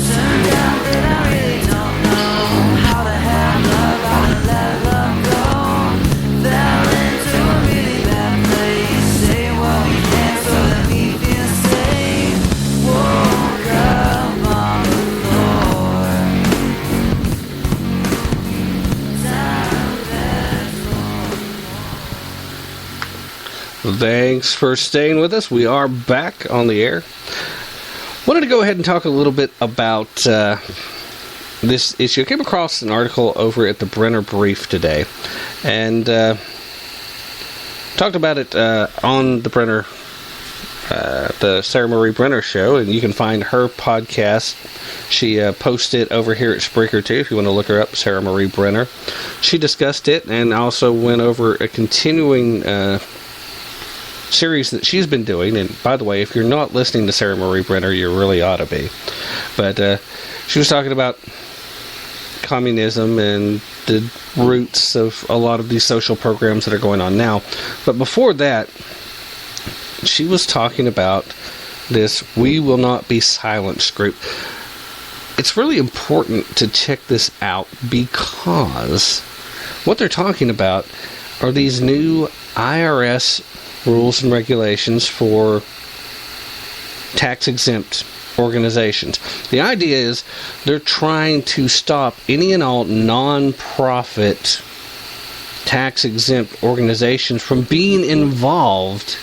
Turned out that I really don't know how to have love, how to let love go. Fell into a really bad place. Say what we can so that we feel safe. Woke up on the floor. Time Thanks for staying with us. We are back on the air. Wanted to go ahead and talk a little bit about this issue. I came across an article over at the Brenner Brief today, and talked about it on the Brenner, the Sarah Marie Brenner show, and you can find her podcast. She posted over here at Spreaker too, if you want to look her up, Sarah Marie Brenner. She discussed it and also went over a continuing series that she's been doing. And by the way, if you're not listening to Sarah Marie Brenner, you really ought to be. But she was talking about communism and the roots of a lot of these social programs that are going on now. But before that, she was talking about this We Will Not Be Silenced group. It's really important to check this out, because what they're talking about are these new IRS rules and regulations for tax-exempt organizations. The idea is they're trying to stop any and all non-profit tax-exempt organizations from being involved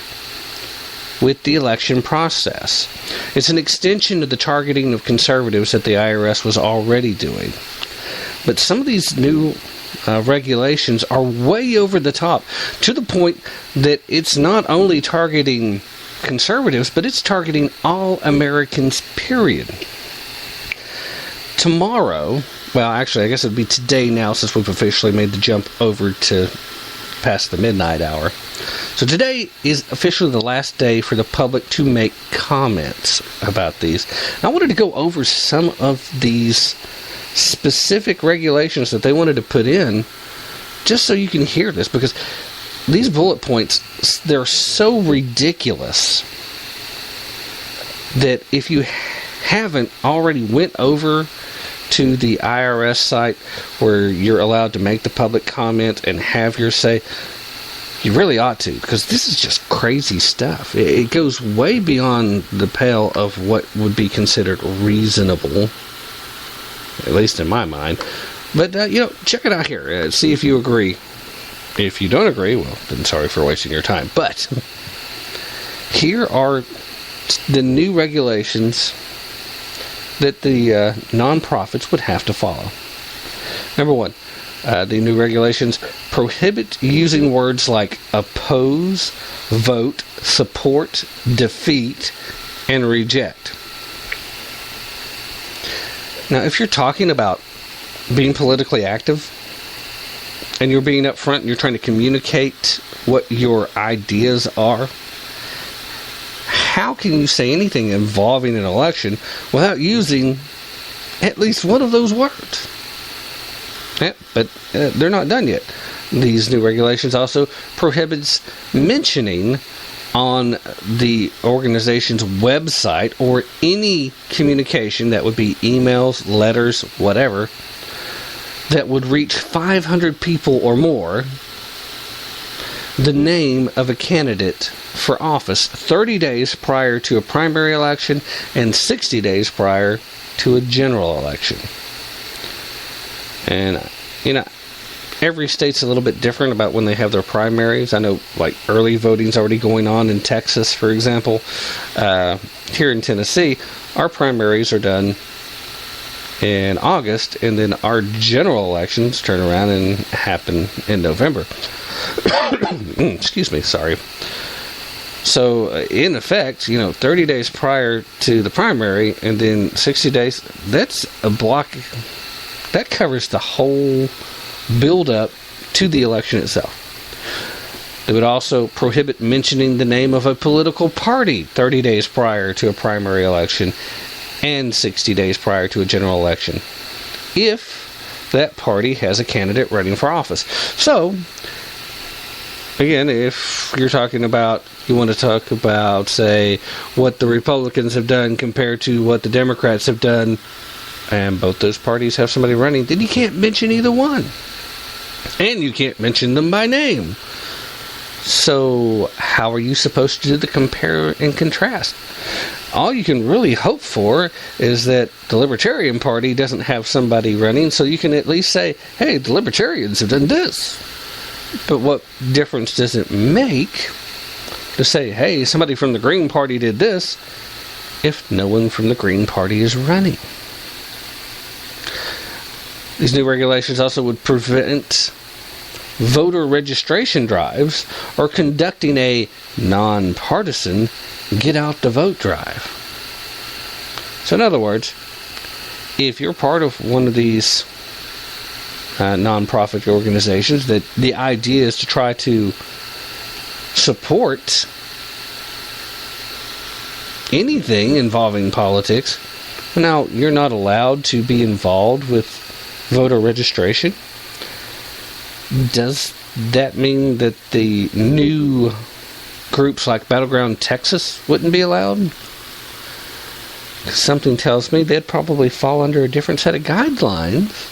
with the election process. It's an extension of the targeting of conservatives that the IRS was already doing. But some of these new regulations are way over the top, to the point that it's not only targeting conservatives, but it's targeting all Americans, period. Tomorrow, well, actually, I guess it would be today now, since we've officially made the jump over to past the midnight hour. So today is officially the last day for the public to make comments about these. And I wanted to go over some of these specific regulations that they wanted to put in, just so you can hear this, because these bullet points, they're so ridiculous that if you haven't already went over to the IRS site where you're allowed to make the public comment and have your say, you really ought to, because this is just crazy stuff. It goes way beyond the pale of what would be considered reasonable, at least in my mind. But, check it out here. See if you agree. If you don't agree, well, then sorry for wasting your time. But here are the new regulations that the nonprofits would have to follow. Number one, the new regulations prohibit using words like oppose, vote, support, defeat, and reject. Now, if you're talking about being politically active, and you're being upfront and you're trying to communicate what your ideas are, how can you say anything involving an election without using at least one of those words? Yeah, but they're not done yet. These new regulations also prohibits mentioning on the organization's website or any communication, that would be emails, letters, whatever, that would reach 500 people or more, the name of a candidate for office 30 days prior to a primary election and 60 days prior to a general election. And, every state's a little bit different about when they have their primaries. I know, like, early voting's already going on in Texas, for example. Here in Tennessee, our primaries are done in August, and then our general elections turn around and happen in November. Excuse me, sorry. So, in effect, 30 days prior to the primary, and then 60 days, that's a block. That covers the whole build-up to the election itself. They would also prohibit mentioning the name of a political party 30 days prior to a primary election and 60 days prior to a general election, if that party has a candidate running for office. So, again, if you're talking about, you want to talk about, say, what the Republicans have done compared to what the Democrats have done, and both those parties have somebody running, then you can't mention either one. And you can't mention them by name. So, how are you supposed to do the compare and contrast? All you can really hope for is that the Libertarian Party doesn't have somebody running, so you can at least say, hey, the Libertarians have done this. But what difference does it make to say, hey, somebody from the Green Party did this, if no one from the Green Party is running? These new regulations also would prevent voter registration drives or conducting a nonpartisan get-out-the-vote drive. So in other words, if you're part of one of these nonprofit organizations that the idea is to try to support anything involving politics, now you're not allowed to be involved with voter registration. Does that mean that the new groups like Battleground Texas wouldn't be allowed? Something tells me they'd probably fall under a different set of guidelines.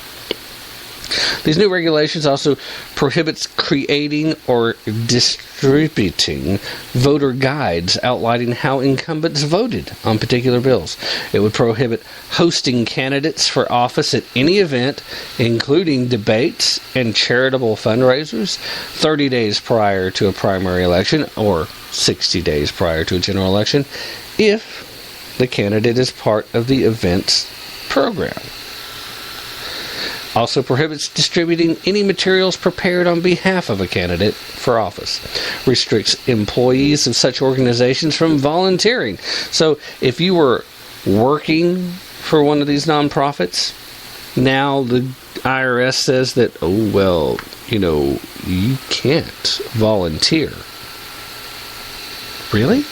These new regulations also prohibits creating or distributing voter guides outlining how incumbents voted on particular bills. It would prohibit hosting candidates for office at any event, including debates and charitable fundraisers, 30 days prior to a primary election or 60 days prior to a general election, if the candidate is part of the event's program. Also prohibits distributing any materials prepared on behalf of a candidate for office. Restricts employees of such organizations from volunteering. So if you were working for one of these nonprofits, now the IRS says that, you can't volunteer. Really?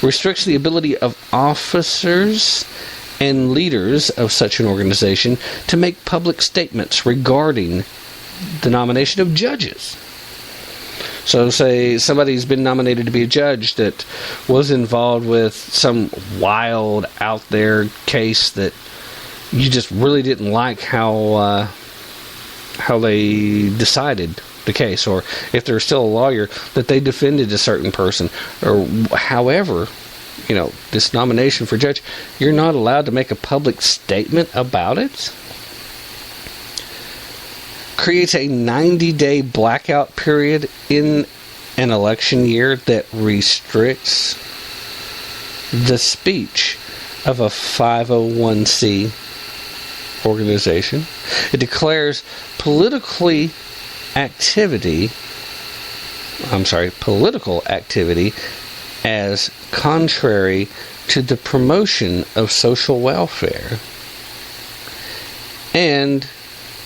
Restricts the ability of officers and leaders of such an organization to make public statements regarding the nomination of judges. So say somebody's been nominated to be a judge that was involved with some wild out there case that you just really didn't like how they decided the case, or if they're still a lawyer that they defended a certain person, or however, this nomination for judge, you're not allowed to make a public statement about it. Creates a 90-day blackout period in an election year that restricts the speech of a 501c organization. It declares political activity as contrary to the promotion of social welfare. And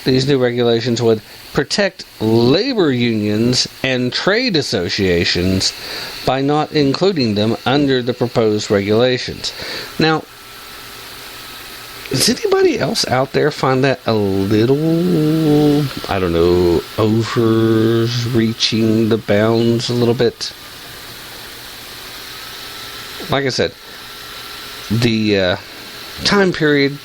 these new regulations would protect labor unions and trade associations by not including them under the proposed regulations. Now, does anybody else out there find that a little, overreaching the bounds a little bit? Like I said, the time period,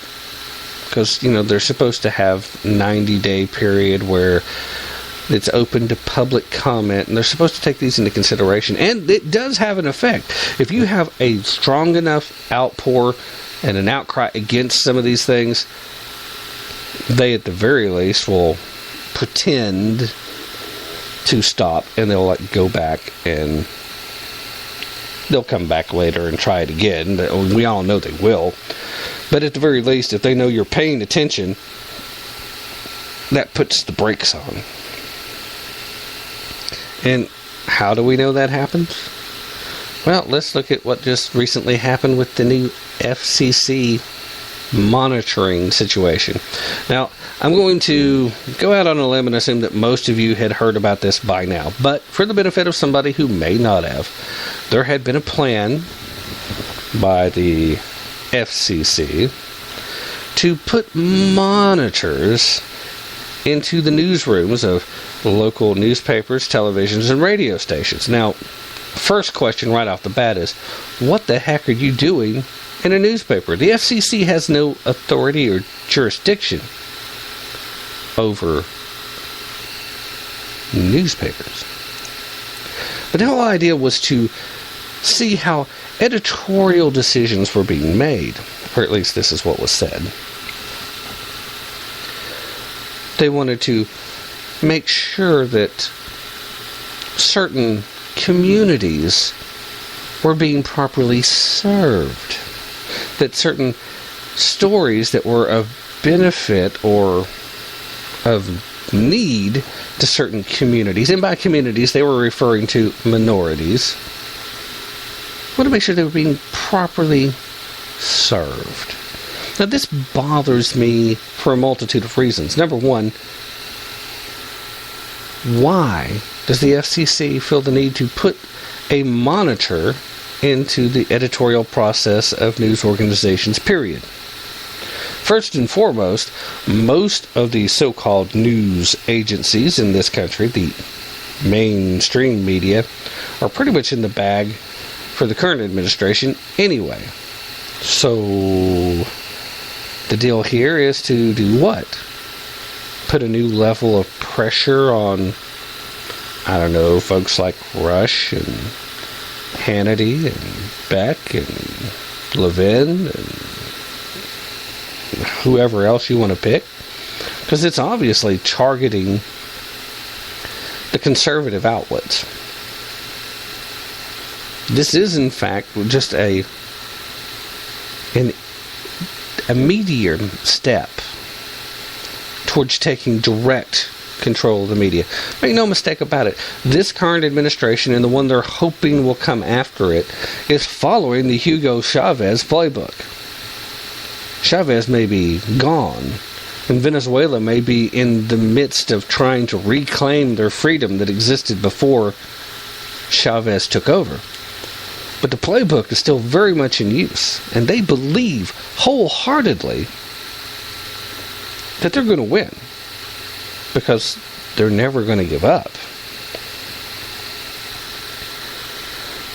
because, they're supposed to have 90-day period where it's open to public comment, and they're supposed to take these into consideration. And it does have an effect. If you have a strong enough outpour and an outcry against some of these things, they at the very least will pretend to stop, and they'll go back, and they'll come back later and try it again. We all know they will. But at the very least, if they know you're paying attention, that puts the brakes on. And how do we know that happens? Well, let's look at what just recently happened with the new FCC monitoring situation. Now, I'm going to go out on a limb and assume that most of you had heard about this by now. But for the benefit of somebody who may not have, there had been a plan by the FCC to put monitors into the newsrooms of local newspapers, televisions, and radio stations. Now, first question right off the bat is, what the heck are you doing in a newspaper? The FCC has no authority or jurisdiction over newspapers. But the whole idea was to see how editorial decisions were being made, or at least this is what was said. They wanted to make sure that certain communities were being properly served, that certain stories that were of benefit or of need to certain communities, and by communities they were referring to minorities, want to make sure they were being properly served. Now, this bothers me for a multitude of reasons. Number one, why does the FCC feel the need to put a monitor into the editorial process of news organizations, period? First and foremost, most of the so-called news agencies in this country, the mainstream media, are pretty much in the bag for the current administration anyway. So the deal here is to do what? put a new level of pressure on, I don't know, folks like Rush and Hannity and Beck and Levin and whoever else you want to pick, because it's obviously targeting the conservative outlets. This is, in fact, just a meteor step towards taking direct control of the media. Make no mistake about it. This current administration, and the one they're hoping will come after it, is following the Hugo Chavez playbook. Chavez may be gone, and Venezuela may be in the midst of trying to reclaim their freedom that existed before Chavez took over. But the playbook is still very much in use, and they believe wholeheartedly that they're going to win, because they're never going to give up.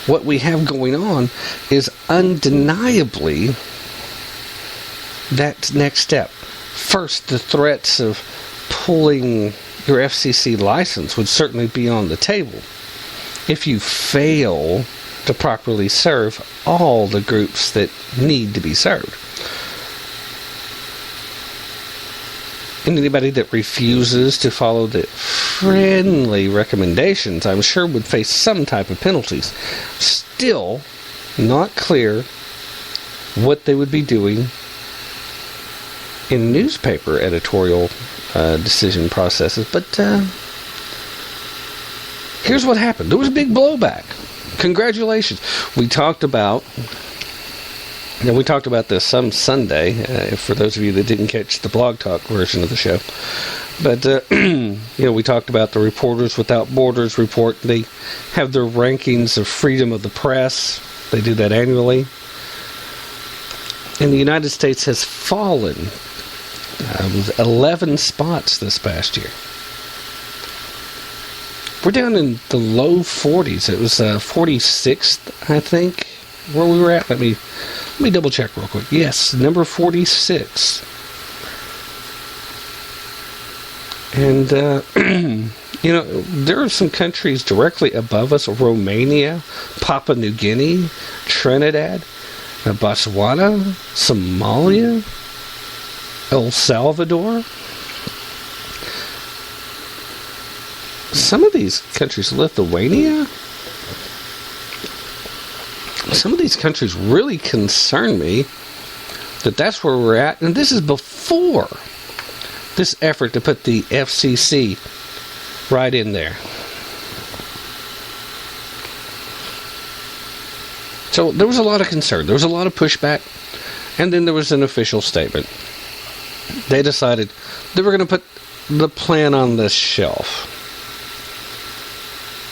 What we have going on is undeniably that next step. First, the threats of pulling your FCC license would certainly be on the table if you fail to properly serve all the groups that need to be served. And anybody that refuses to follow the friendly recommendations, I'm sure, would face some type of penalties. Still not clear what they would be doing in newspaper editorial decision processes. But here's what happened. There was a big blowback. Congratulations. We talked about this some Sunday, for those of you that didn't catch the Blog Talk version of the show. But, we talked about the Reporters Without Borders report. They have their rankings of freedom of the press. They do that annually. And the United States has fallen 11 spots this past year. We're down in the low 40s. It was 46th, I think, where we were at. Let me double check real quick. Yes, number 46. And, there are some countries directly above us: Romania, Papua New Guinea, Trinidad, Botswana, Somalia, El Salvador. Some of these countries, Lithuania, some of these countries really concern me that that's where we're at. And this is before this effort to put the FCC right in there. So there was a lot of concern. There was a lot of pushback. And then there was an official statement. They decided they were going to put the plan on the shelf.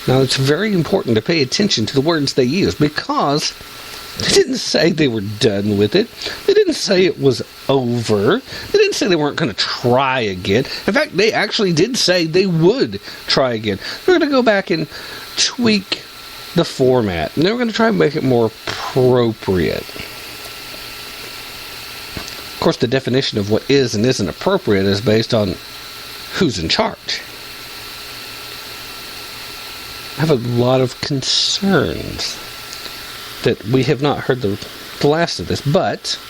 Now, it's very important to pay attention to the words they use, because they didn't say they were done with it. They didn't say it was over. They didn't say they weren't going to try again. In fact, they actually did say they would try again. They're going to go back and tweak the format, and they were going to try and make it more appropriate. Of course, the definition of what is and isn't appropriate is based on who's in charge. I have a lot of concerns that we have not heard the last of this. But,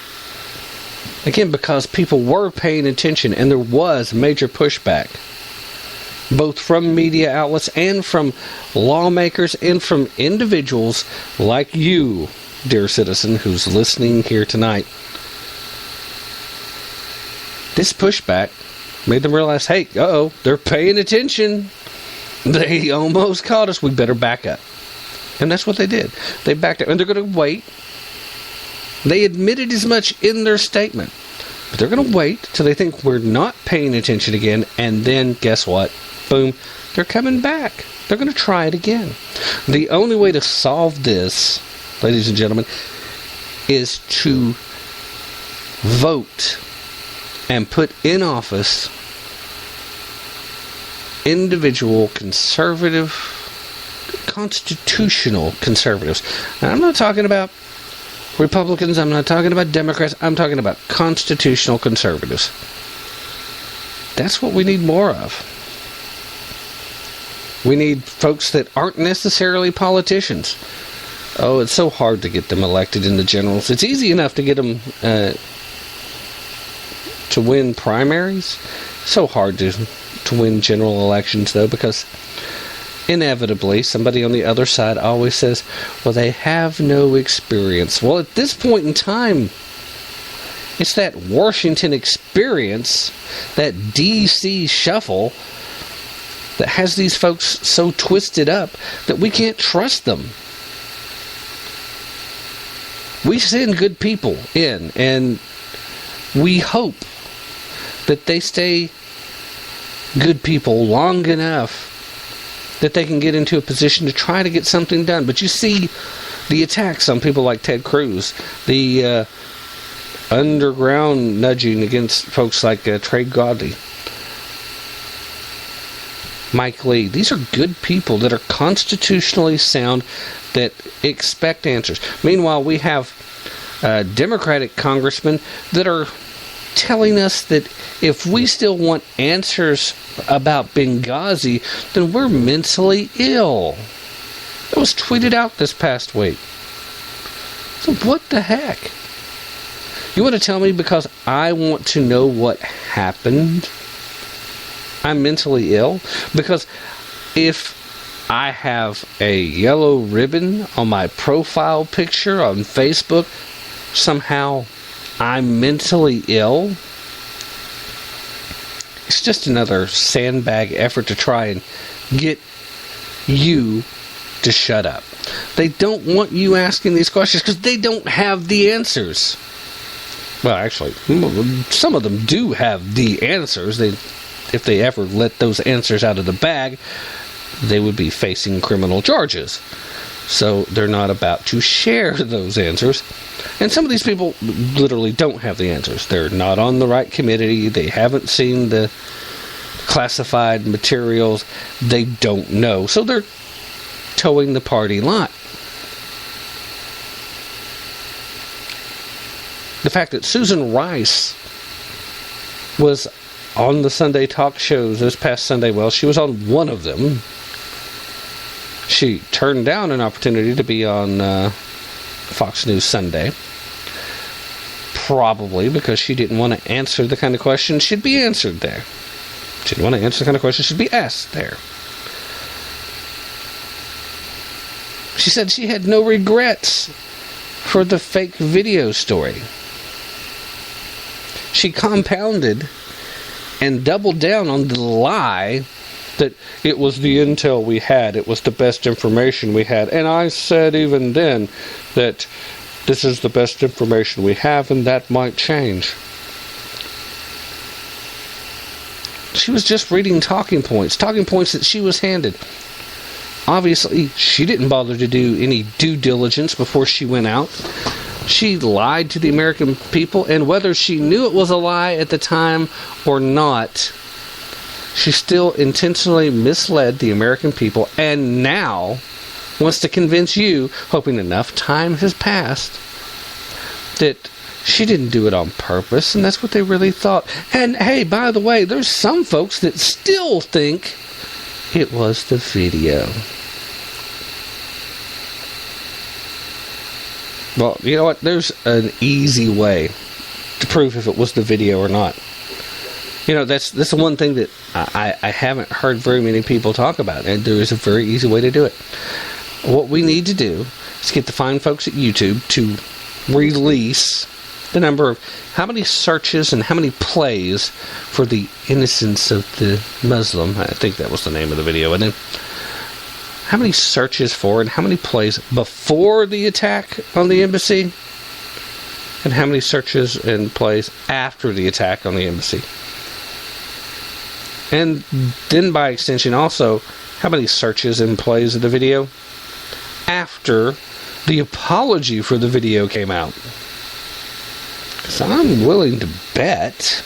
again, because people were paying attention and there was major pushback, both from media outlets and from lawmakers and from individuals like you, dear citizen, who's listening here tonight. This pushback made them realize, hey, they're paying attention. They almost caught us. We better back up. And that's what they did. They backed up. And they're going to wait. They admitted as much in their statement. But they're going to wait till they think we're not paying attention again. And then, guess what? Boom. They're coming back. They're going to try it again. The only way to solve this, ladies and gentlemen, is to vote and put in office individual conservative, constitutional conservatives. Now, I'm not talking about Republicans, I'm not talking about Democrats, I'm talking about constitutional conservatives. that's what we need more of. We need folks that aren't necessarily politicians. Oh, it's so hard to get them elected in the generals. It's easy enough to get them to win primaries. So hard to win general elections, though, because inevitably somebody on the other side always says, well, they have no experience. Well, at this point in time, it's that Washington experience, that D.C. shuffle, that has these folks so twisted up that we can't trust them. We send good people in, and we hope that they stay good people long enough that they can get into a position to try to get something done. But you see the attacks on people like Ted Cruz, the underground nudging against folks like Trey Gowdy, Mike Lee. These are good people that are constitutionally sound, that expect answers. Meanwhile, we have Democratic congressmen that are telling us that if we still want answers about Benghazi, then we're mentally ill. It was tweeted out this past week. So what the heck? You want to tell me because I want to know what happened, I'm mentally ill? Because if I have a yellow ribbon on my profile picture on Facebook, somehow I'm mentally ill? It's just another sandbag effort to try and get you to shut up. They don't want you asking these questions because they don't have the answers. Well, actually, some of them do have the answers. If they ever let those answers out of the bag, they would be facing criminal charges. So they're not about to share those answers. And some of these people literally don't have the answers. They're not on the right committee. They haven't seen the classified materials. They don't know. So they're towing the party line. The fact that Susan Rice was on the Sunday talk shows this past Sunday, well, she was on one of them. She turned down an opportunity to be on Fox News Sunday. Probably because she didn't want to answer the kind of questions should be answered there. She didn't want to answer the kind of questions should be asked there. She said she had no regrets for the fake video story. She compounded and doubled down on the lie that it was the intel we had, it was the best information we had. And I said even then that this is the best information we have and that might change. She was just reading talking points that she was handed. Obviously, she didn't bother to do any due diligence before she went out. She lied to the American people, and whether she knew it was a lie at the time or not, she still intentionally misled the American people, and now wants to convince you, hoping enough time has passed, that she didn't do it on purpose, and that's what they really thought. And hey, by the way, there's some folks that still think it was the video. Well, you know what? There's an easy way to prove if it was the video or not. You know, that's the one thing that I haven't heard very many people talk about, and there is a very easy way to do it. What we need to do is get the fine folks at YouTube to release the number of how many searches and how many plays for the innocence of the Muslim. I think that was the name of the video. And then how many searches for and how many plays before the attack on the embassy, and how many searches and plays after the attack on the embassy. And then by extension also, how many searches and plays of the video after the apology for the video came out. So I'm willing to bet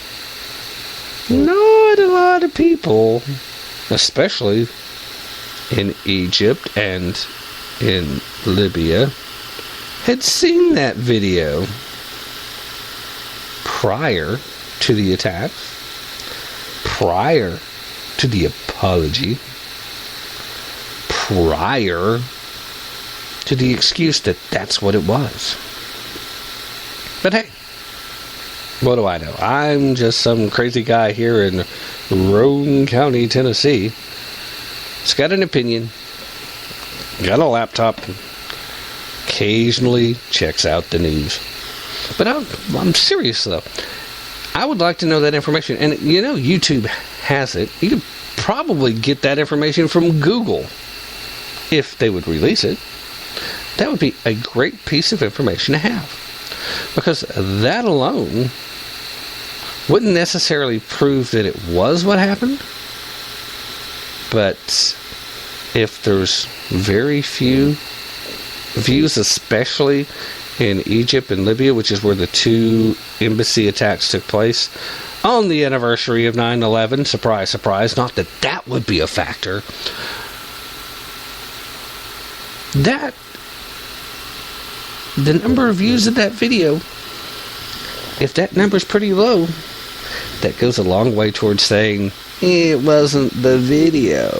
not a lot of people, especially in Egypt and in Libya, had seen that video prior to the attack, prior to the apology, prior to the excuse that that's what it was. But hey, what do I know? I'm just some crazy guy here in Roane County, Tennessee. It's got an opinion, got a laptop, occasionally checks out the news. But I'm serious, though. I would like to know that information. And, YouTube has it. You could probably get that information from Google if they would release it. That would be a great piece of information to have. Because that alone wouldn't necessarily prove that it was what happened. But if there's very few views, especially in Egypt and Libya, which is where the 2 embassy attacks took place on the anniversary of 9/11, surprise, surprise, not that that would be a factor, that the number of views of that video, if that number's pretty low, that goes a long way towards saying it wasn't the video.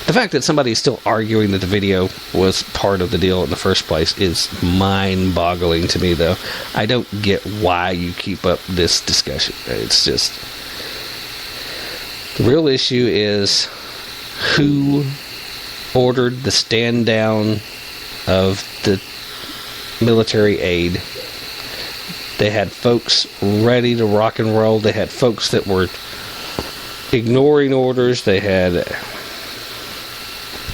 The fact that somebody's still arguing that the video was part of the deal in the first place is mind-boggling to me, though. I don't get why you keep up this discussion. It's just... the real issue is who ordered the stand-down of the military aid. They had folks ready to rock and roll. They had folks that were ignoring orders. They had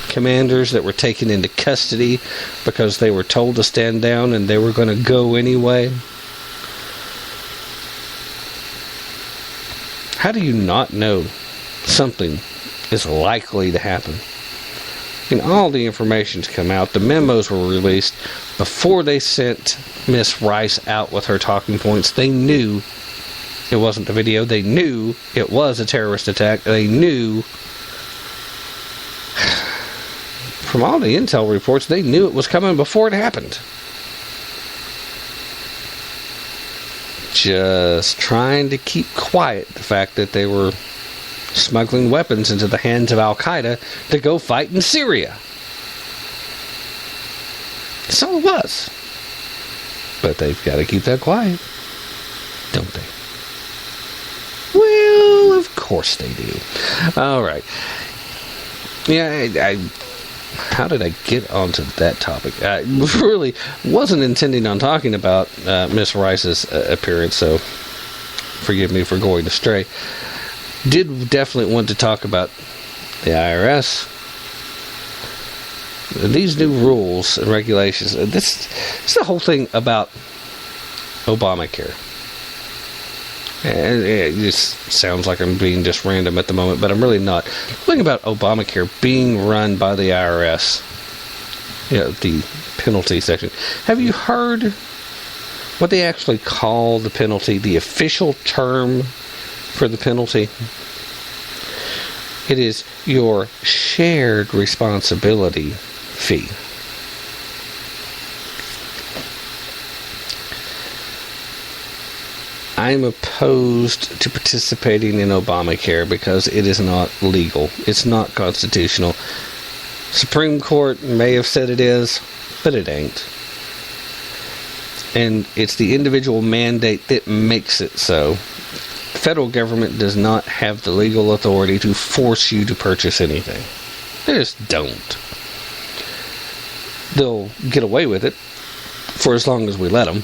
commanders that were taken into custody because they were told to stand down and they were going to go anyway. How do you not know something is likely to happen? And all the information's come out. The memos were released before they sent Miss Rice out with her talking points. They knew it wasn't the video. They knew it was a terrorist attack. They knew, from all the intel reports, they knew it was coming before it happened. Just trying to keep quiet the fact that they were smuggling weapons into the hands of Al-Qaeda to go fight in Syria. That's all it was. But they've got to keep that quiet, don't they? Well, of course they do. All right. Yeah, how did I get onto that topic? I really wasn't intending on talking about Miss Rice's appearance, so forgive me for going astray. Did definitely want to talk about the IRS. These new rules and regulations. This is the whole thing about Obamacare. And it just sounds like I'm being just random at the moment, but I'm really not. The thing about Obamacare being run by the IRS, the penalty section. Have you heard what they actually call the penalty, the official term for the penalty? It is your shared responsibility fee. I'm opposed to participating in Obamacare because it is not legal. It's not constitutional. Supreme Court may have said it is, but it ain't. And it's the individual mandate that makes it so. The federal government does not have the legal authority to force you to purchase anything. They just don't. They'll get away with it for as long as we let them.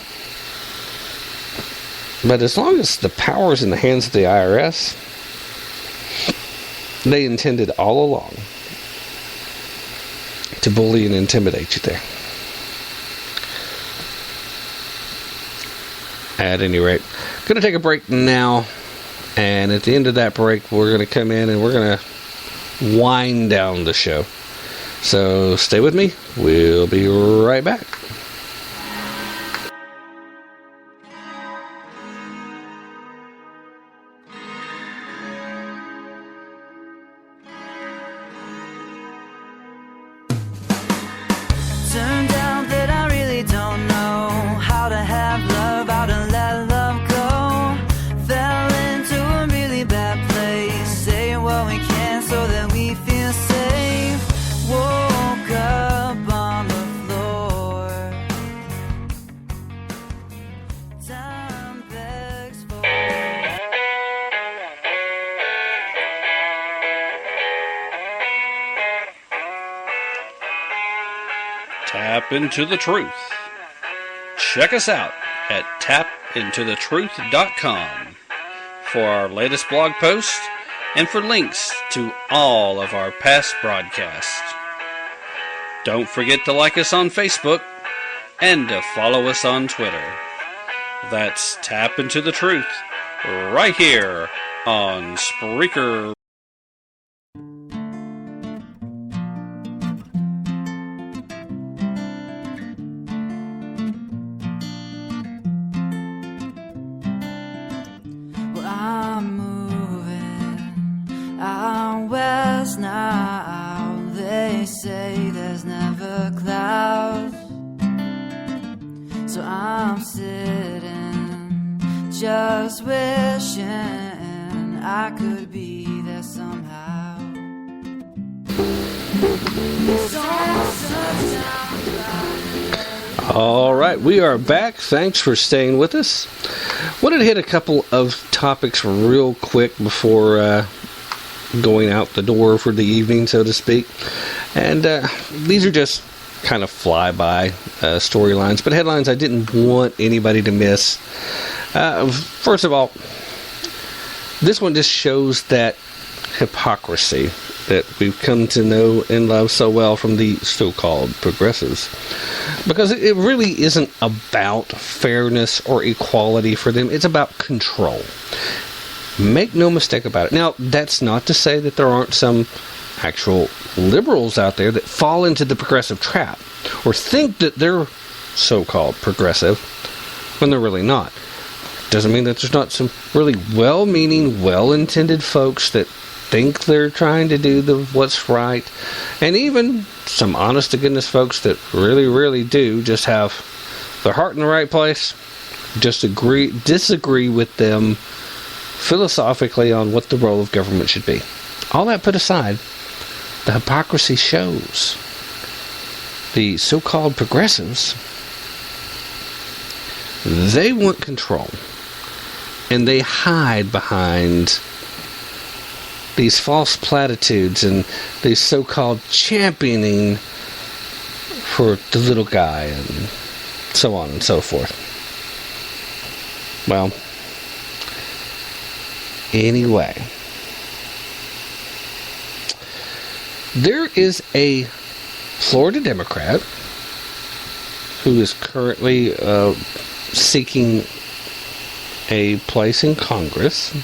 But as long as the power is in the hands of the IRS, they intended all along to bully and intimidate you there. At any rate, going to take a break now, and at the end of that break, we're going to come in and we're going to wind down the show. So stay with me. We'll be right back. Turned out that I really don't know how to have love, how to let love go. Fell into a really bad so that we feel safe. Woke up on the floor. Time begs for. Tap into the truth. Check us out at tapintothetruth.com for our latest blog post and for links to all of our past broadcasts. Don't forget to like us on Facebook and to follow us on Twitter. That's Tap Into the Truth right here on Spreaker. I'm moving out west now. They say there's never clouds, so I'm sitting just wishing I could be there somehow. All right, we are back. Thanks for staying with us. Wanted to hit a couple of topics real quick before going out the door for the evening, so to speak. And these are just kind of flyby storylines, but headlines I didn't want anybody to miss. First of all, this one just shows that hypocrisy that we've come to know and love so well from the so-called progressives. Because it really isn't about fairness or equality for them. It's about control. Make no mistake about it. Now, that's not to say that there aren't some actual liberals out there that fall into the progressive trap or think that they're so-called progressive when they're really not. Doesn't mean that there's not some really well-meaning, well-intended folks that think they're trying to do what's right, and even some honest-to-goodness folks that really do just have their heart in the right place, just disagree with them philosophically on what the role of government should be. All that put aside, the hypocrisy shows. The so-called progressives, they want control, and they hide behind these false platitudes and these so-called championing for the little guy and so on and so forth. Well, anyway, there is a Florida Democrat who is currently seeking a place in Congress.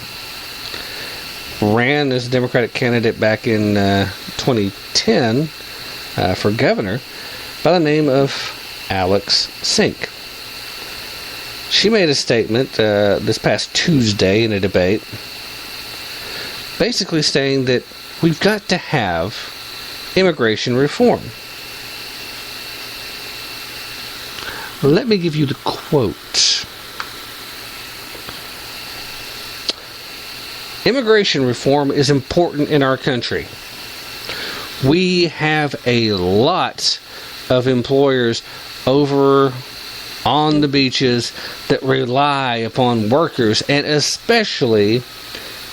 Ran as a Democratic candidate back in 2010 for governor by the name of Alex Sink. She made a statement this past Tuesday in a debate basically saying that we've got to have immigration reform. Let me give you the quote. Immigration reform is important in our country. We have a lot of employers over on the beaches that rely upon workers, and especially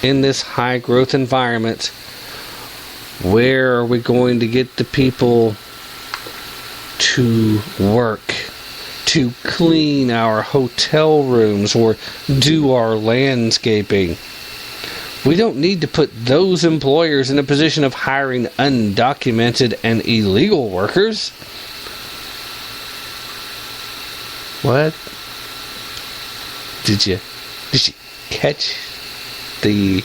in this high growth environment, where are we going to get the people to work, to clean our hotel rooms or do our landscaping? We don't need to put those employers in a position of hiring undocumented and illegal workers. What? Did you catch the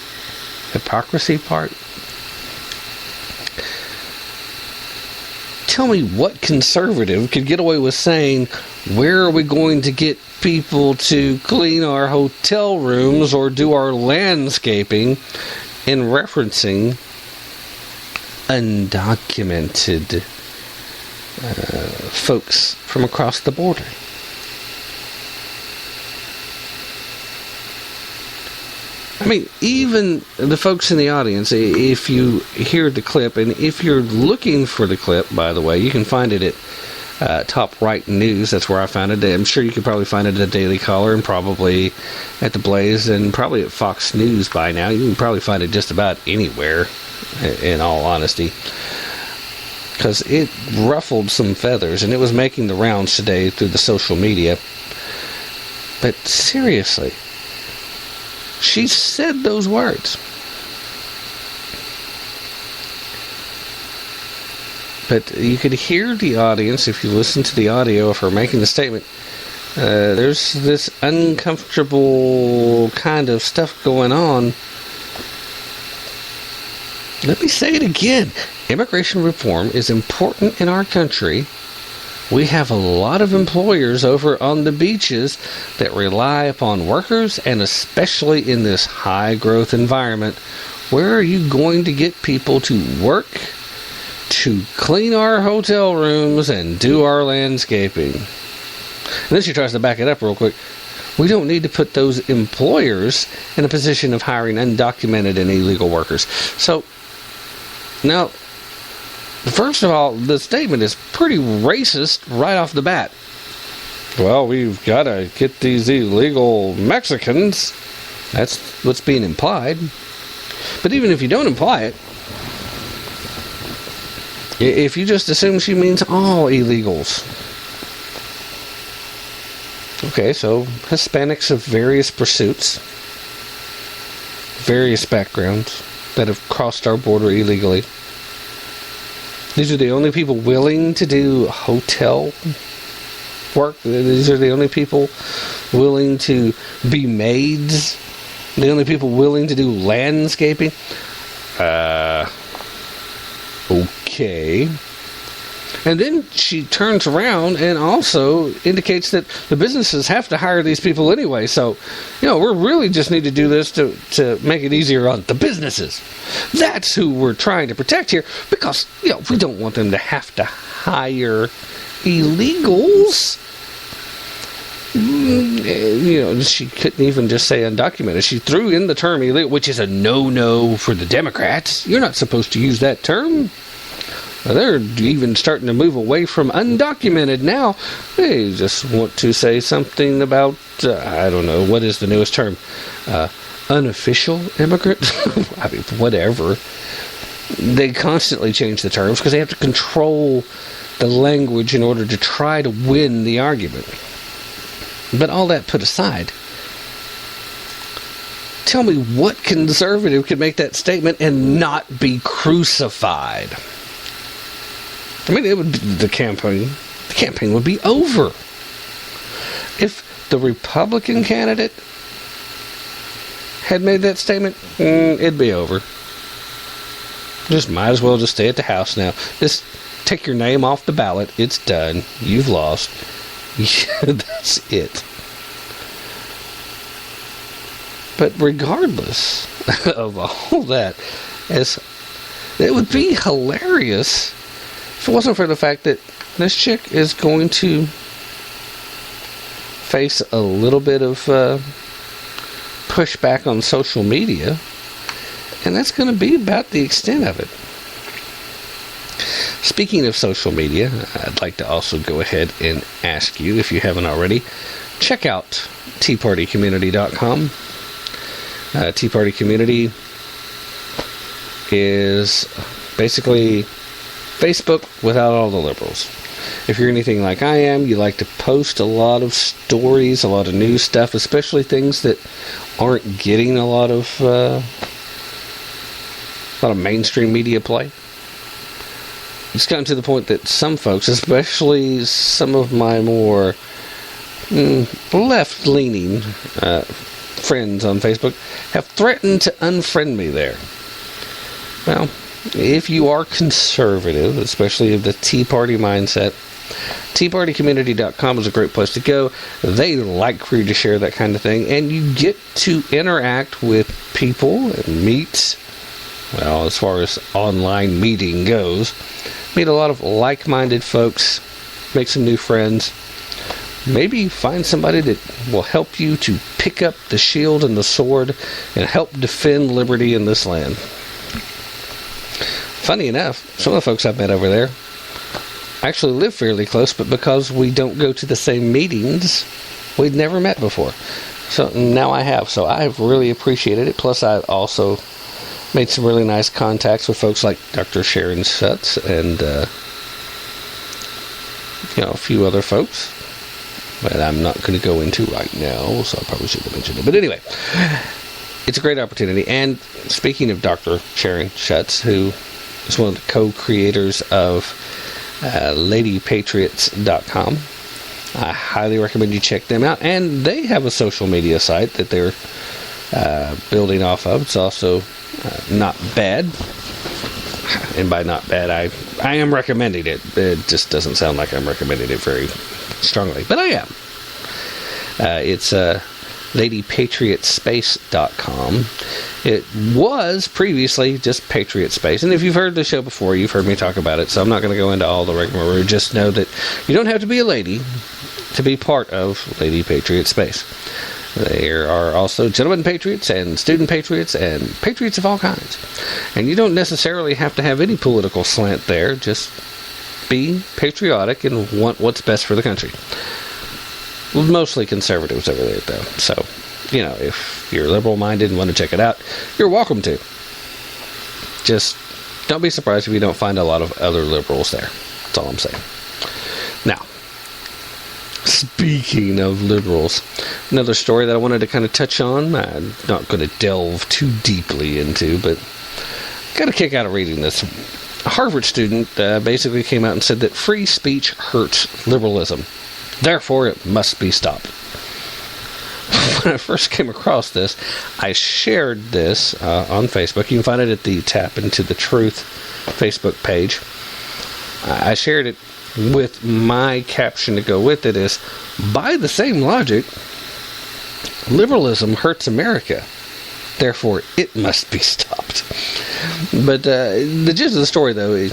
hypocrisy part? Tell me what conservative could get away with saying, where are we going to get people to clean our hotel rooms or do our landscaping, in referencing undocumented folks from across the border? I mean, even the folks in the audience, if you hear the clip, and if you're looking for the clip, by the way, you can find it at Top Right News. That's where I found it. I'm sure you could probably find it at the Daily Caller and probably at the Blaze and probably at Fox News by now. You can probably find it just about anywhere, in all honesty, because it ruffled some feathers and it was making the rounds today through the social media. But seriously, she said those words. But you could hear the audience, if you listen to the audio of her making the statement, there's this uncomfortable kind of stuff going on. Let me say it again. Immigration reform is important in our country. We have a lot of employers over on the beaches that rely upon workers, and especially in this high-growth environment, where are you going to get people to work, to clean our hotel rooms, and do our landscaping? And then she tries to back it up real quick. We don't need to put those employers in a position of hiring undocumented and illegal workers. So, now, first of all, the statement is pretty racist right off the bat. Well, we've got to get these illegal Mexicans. That's what's being implied. But even if you don't imply it, if you just assume she means all illegals. Okay, so Hispanics of various pursuits, various backgrounds that have crossed our border illegally. These are the only people willing to do hotel work. These are the only people willing to be maids. The only people willing to do landscaping. Okay. And then she turns around and also indicates that the businesses have to hire these people anyway. So, we really just need to do this to make it easier on the businesses. That's who we're trying to protect here, because, we don't want them to have to hire illegals. She couldn't even just say undocumented. She threw in the term illegal, which is a no-no for the Democrats. You're not supposed to use that term. They're even starting to move away from undocumented now. They just want to say something about, I don't know, what is the newest term? Unofficial immigrant? I mean, whatever. They constantly change the terms because they have to control the language in order to try to win the argument. But all that put aside, tell me what conservative could make that statement and not be crucified? I mean, it would be the campaign would be over. If the Republican candidate had made that statement, it'd be over. Just might as well just stay at the house now. Just take your name off the ballot. It's done. You've lost. That's it. But regardless of all that, it would be hilarious if it wasn't for the fact that this chick is going to face a little bit of pushback on social media, and that's going to be about the extent of it. Speaking of social media, I'd like to also go ahead and ask you, if you haven't already, check out teapartycommunity.com. Tea Party Community is basically Facebook without all the liberals. If you're anything like I am, you like to post a lot of stories, a lot of news stuff, especially things that aren't getting a lot of mainstream media play. It's gotten to the point that some folks, especially some of my more left-leaning friends on Facebook, have threatened to unfriend me there. Well, if you are conservative, especially of the Tea Party mindset, teapartycommunity.com is a great place to go. They like for you to share that kind of thing, and you get to interact with people and meet, well, as far as online meeting goes, meet a lot of like-minded folks, make some new friends. maybe find somebody that will help you to pick up the shield and the sword and help defend liberty in this land. Funny enough, some of the folks I've met over there actually live fairly close, but because we don't go to the same meetings, we'd never met before. So now I have. So I've really appreciated it. Plus, I also made some really nice contacts with folks like Dr. Sharon Schutz and a few other folks that I'm not going to go into right now, so I probably should have mentioned it. But anyway, it's a great opportunity. And speaking of Dr. Sharon Schutz, who is one of the co-creators of LadyPatriots.com, I highly recommend you check them out. And they have a social media site that they're building off of. It's also not bad. And by not bad, I am recommending it. It just doesn't sound like I'm recommending it very strongly. But I am. It's LadyPatriotSpace.com. It was previously just Patriot Space. And if you've heard the show before, you've heard me talk about it. So I'm not going to go into all the rigmarole. Just know that you don't have to be a lady to be part of Lady Patriot Space. There are also gentlemen patriots and student patriots and patriots of all kinds. And you don't necessarily have to have any political slant there. Just be patriotic and want what's best for the country. Mostly conservatives over there, though. So, if you're liberal-minded and want to check it out, you're welcome to. Just don't be surprised if you don't find a lot of other liberals there. That's all I'm saying. Now, speaking of liberals, another story that I wanted to kind of touch on, I'm not going to delve too deeply into, but got a kick out of reading this. A Harvard student basically came out and said that free speech hurts liberalism. Therefore, it must be stopped. When I first came across this, I shared this on Facebook. You can find it at the Tap Into the Truth Facebook page. I shared it with my caption to go with it is, by the same logic, liberalism hurts America. Therefore, it must be stopped. But the gist of the story, though,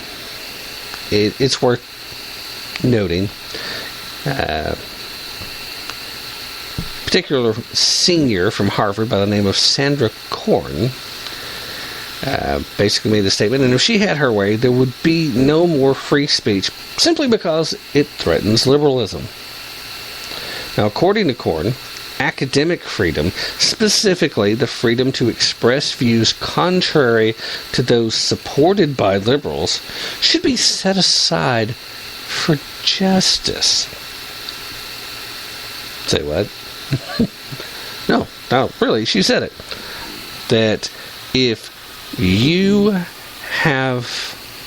it's worth noting. Particular senior from Harvard by the name of Sandra Korn basically made the statement, and if she had her way, there would be no more free speech simply because it threatens liberalism. Now, according to Korn, academic freedom, specifically the freedom to express views contrary to those supported by liberals, should be set aside for justice. Say what? No, really, she said it. That if you have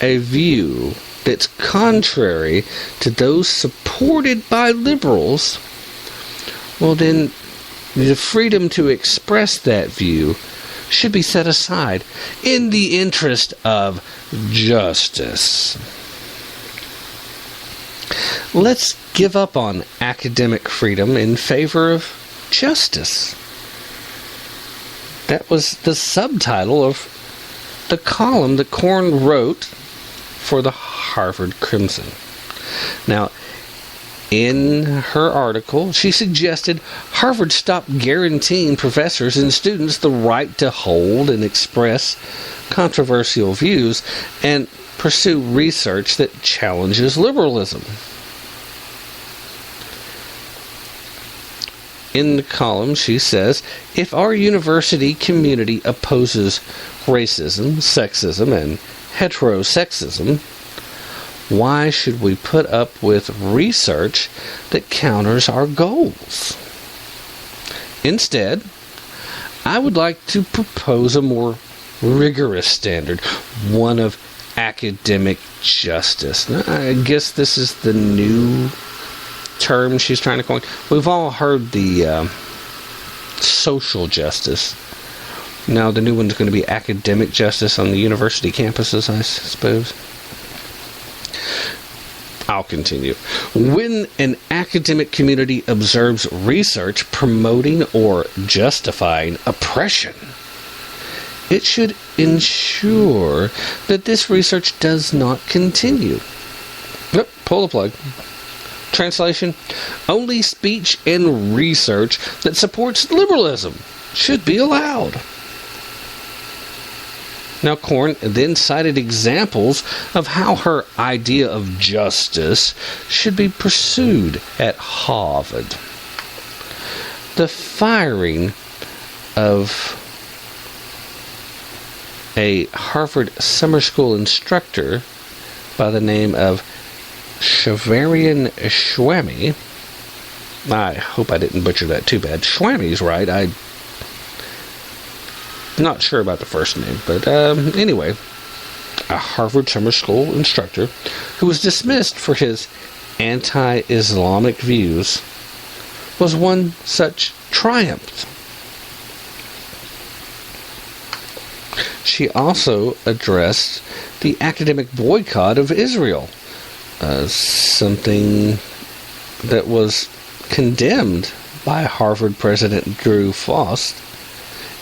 a view that's contrary to those supported by liberals, well then, the freedom to express that view should be set aside in the interest of justice. Let's give up on academic freedom in favor of justice. That was the subtitle of the column that Korn wrote for the Harvard Crimson. Now, in her article, she suggested Harvard stop guaranteeing professors and students the right to hold and express controversial views and pursue research that challenges liberalism. In the column, she says, if our university community opposes racism, sexism, and heterosexism, why should we put up with research that counters our goals? Instead, I would like to propose a more rigorous standard, one of academic justice. Now, I guess this is the new term she's trying to coin. We've all heard the social justice. Now the new one's going to be academic justice on the university campuses, I suppose. I'll continue. When an academic community observes research promoting or justifying oppression, it should ensure that this research does not continue. Yep, pull the plug. Translation: only speech and research that supports liberalism should be allowed. Now, Korn then cited examples of how her idea of justice should be pursued at Harvard. The firing of a Harvard summer school instructor by the name of Shavarian Schwamy. I hope I didn't butcher that too bad. Schwammy's right. I'm not sure about the first name, but anyway, a Harvard summer school instructor who was dismissed for his anti-Islamic views was one such triumph. She also addressed the academic boycott of Israel, something that was condemned by Harvard President Drew Faust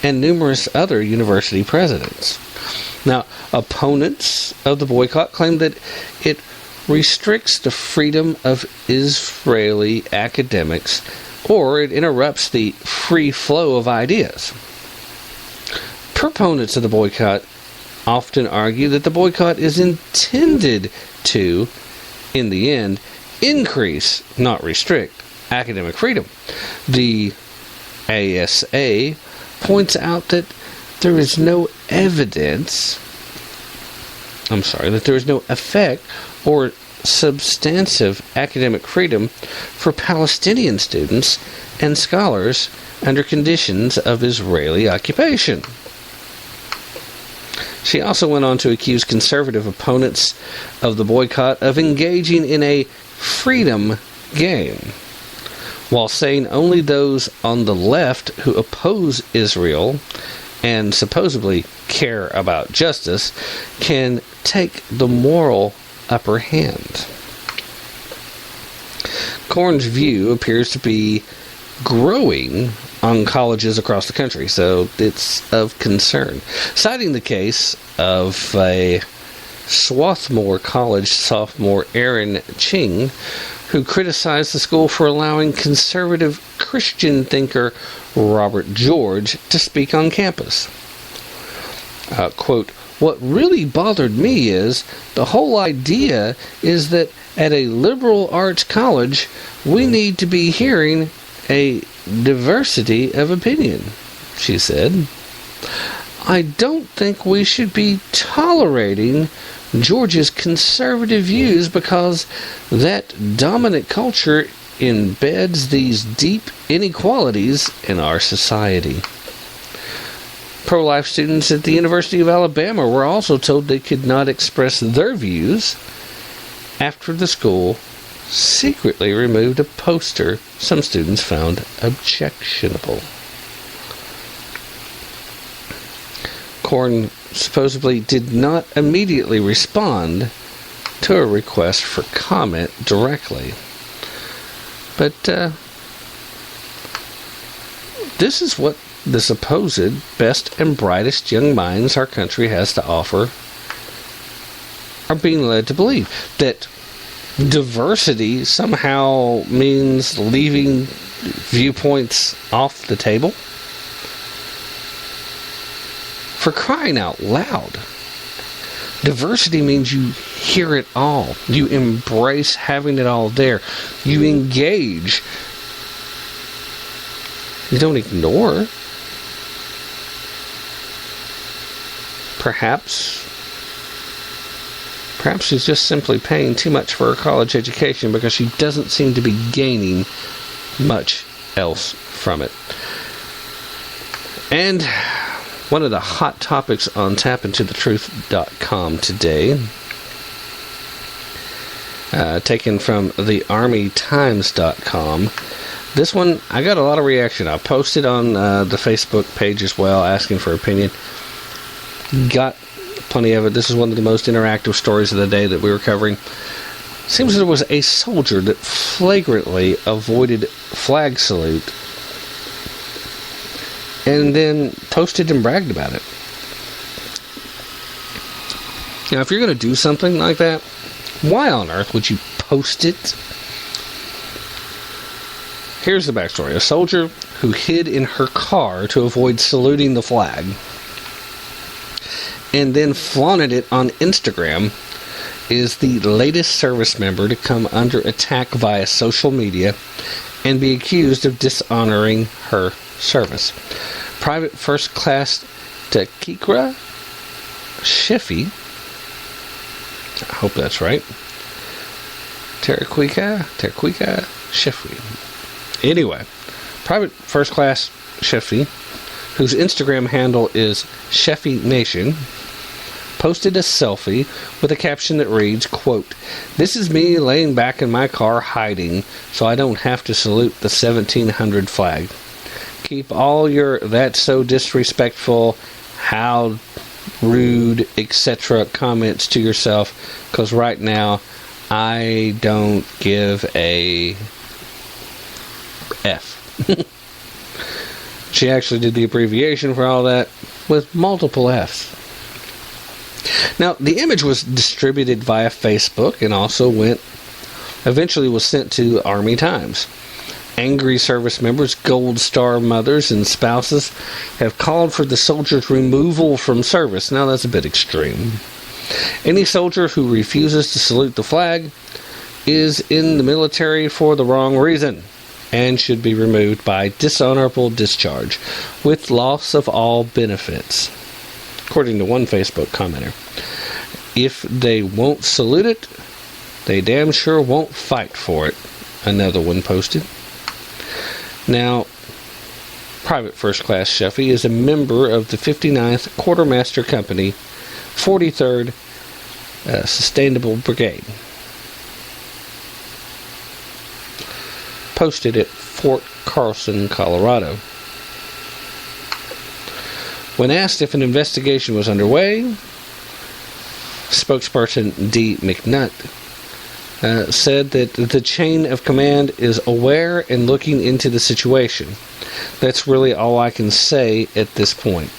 and numerous other university presidents. Now, opponents of the boycott claim that it restricts the freedom of Israeli academics, or it interrupts the free flow of ideas. Proponents of the boycott often argue that the boycott is intended to, in the end, increase, not restrict, academic freedom. The ASA points out that there is no effect or substantive academic freedom for Palestinian students and scholars under conditions of Israeli occupation. She also went on to accuse conservative opponents of the boycott of engaging in a freedom game, while saying only those on the left who oppose Israel and supposedly care about justice can take the moral upper hand. Korn's view appears to be growing on colleges across the country, so it's of concern. Citing the case of a Swarthmore College sophomore Aaron Ching, who criticized the school for allowing conservative Christian thinker Robert George to speak on campus. Quote, "What really bothered me is the whole idea is that at a liberal arts college, we need to be hearing a diversity of opinion," she said. "I don't think we should be tolerating George's conservative views because that dominant culture embeds these deep inequalities in our society." Pro-life students at the University of Alabama were also told they could not express their views after the school secretly removed a poster some students found objectionable. Korn supposedly did not immediately respond to a request for comment directly. But this is what the supposed best and brightest young minds our country has to offer are being led to believe, that diversity somehow means leaving viewpoints off the table. For crying out loud, diversity means you hear it all. You embrace having it all there. You engage. You don't ignore. Perhaps she's just simply paying too much for her college education because she doesn't seem to be gaining much else from it. And one of the hot topics on tapintothetruth.com today, taken from thearmytimes.com. This one, I got a lot of reaction. I posted on the Facebook page as well, asking for opinion. Got plenty of it. This is one of the most interactive stories of the day that we were covering. Seems there was a soldier that flagrantly avoided flag salute and then posted and bragged about it. Now, if you're going to do something like that, why on earth would you post it Here's the backstory. A soldier who hid in her car to avoid saluting the flag and then flaunted it on Instagram is the latest service member to come under attack via social media and be accused of dishonoring her service. Private First Class Takikra Shifi, I hope that's right, Terquika Shifi. Anyway, Private First Class Shifi, whose Instagram handle is Shefi Nation, posted a selfie with a caption that reads, quote, "This is me laying back in my car hiding so I don't have to salute the 1700 flag. Keep all your that's so disrespectful, how rude, etc. comments to yourself, because right now I don't give a F." She actually did the abbreviation for all that with multiple Fs. Now, the image was distributed via Facebook and also eventually was sent to Army Times. Angry service members, Gold Star mothers, and spouses have called for the soldier's removal from service. Now, that's a bit extreme. Any soldier who refuses to salute the flag is in the military for the wrong reason and should be removed by dishonorable discharge with loss of all benefits, according to one Facebook commenter. If they won't salute it, they damn sure won't fight for it, another one posted. Now, Private First Class Sheffy is a member of the 59th Quartermaster Company, 43rd Sustainable Brigade. Posted at Fort Carson, Colorado. When asked if an investigation was underway, spokesperson D. McNutt said that the chain of command is aware and looking into the situation. That's really all I can say at this point.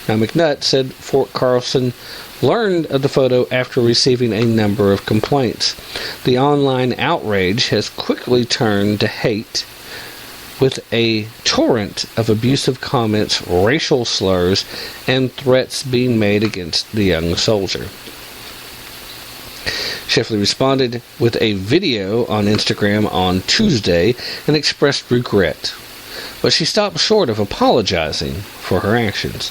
Now, McNutt said Fort Carson learned of the photo after receiving a number of complaints. The online outrage has quickly turned to hate, with a torrent of abusive comments, racial slurs, and threats being made against the young soldier. Sheffley responded with a video on Instagram on Tuesday and expressed regret, but she stopped short of apologizing for her actions.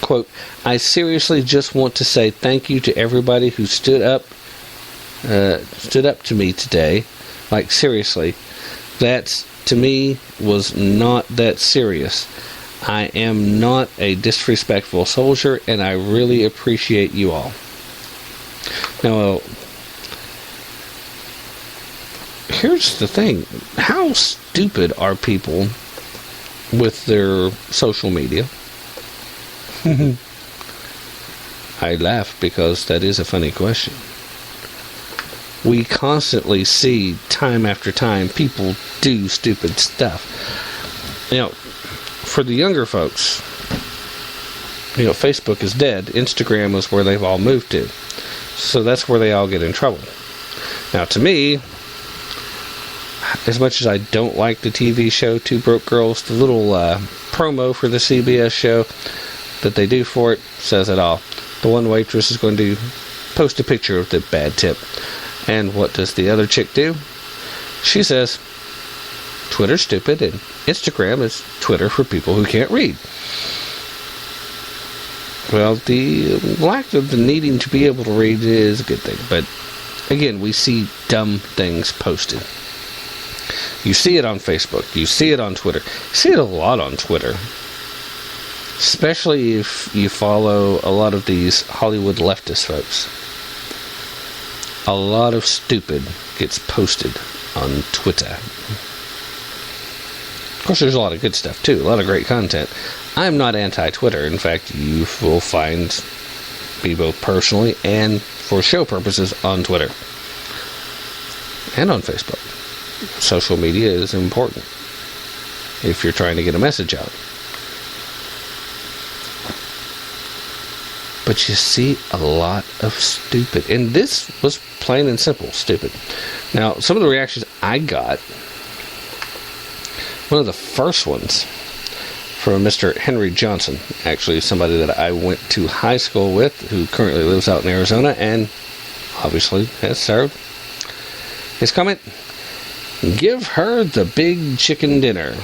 Quote, "I seriously just want to say thank you to everybody who stood up to me today. Like, seriously, that to me was not that serious. I am not a disrespectful soldier, and I really appreciate you all." Now, here's the thing. How stupid are people with their social media? I laugh because that is a funny question. We constantly see, time after time, people do stupid stuff. You know, for the younger folks, you know, Facebook is dead. Instagram is where they've all moved to. So that's where they all get in trouble. Now, to me, as much as I don't like the TV show Two Broke Girls, the little promo for the CBS show that they do for it says it all. The one waitress is going to post a picture of the bad tip. And what does the other chick do? She says, Twitter's stupid and Instagram is Twitter for people who can't read. Well, the lack of the needing to be able to read is a good thing. But, again, we see dumb things posted. You see it on Facebook. You see it on Twitter. You see it a lot on Twitter. Especially if you follow a lot of these Hollywood leftist folks. A lot of stupid gets posted on Twitter. Of course, there's a lot of good stuff, too. A lot of great content. I'm not anti-Twitter. In fact, you will find me both personally and for show purposes on Twitter. And on Facebook. Social media is important if you're trying to get a message out. But you see a lot of stupid. And this was plain and simple stupid. Now, some of the reactions I got One of the first ones from Mr. Henry Johnson, actually somebody that I went to high school with, who currently lives out in Arizona and obviously has served. His comment: give her the big chicken dinner.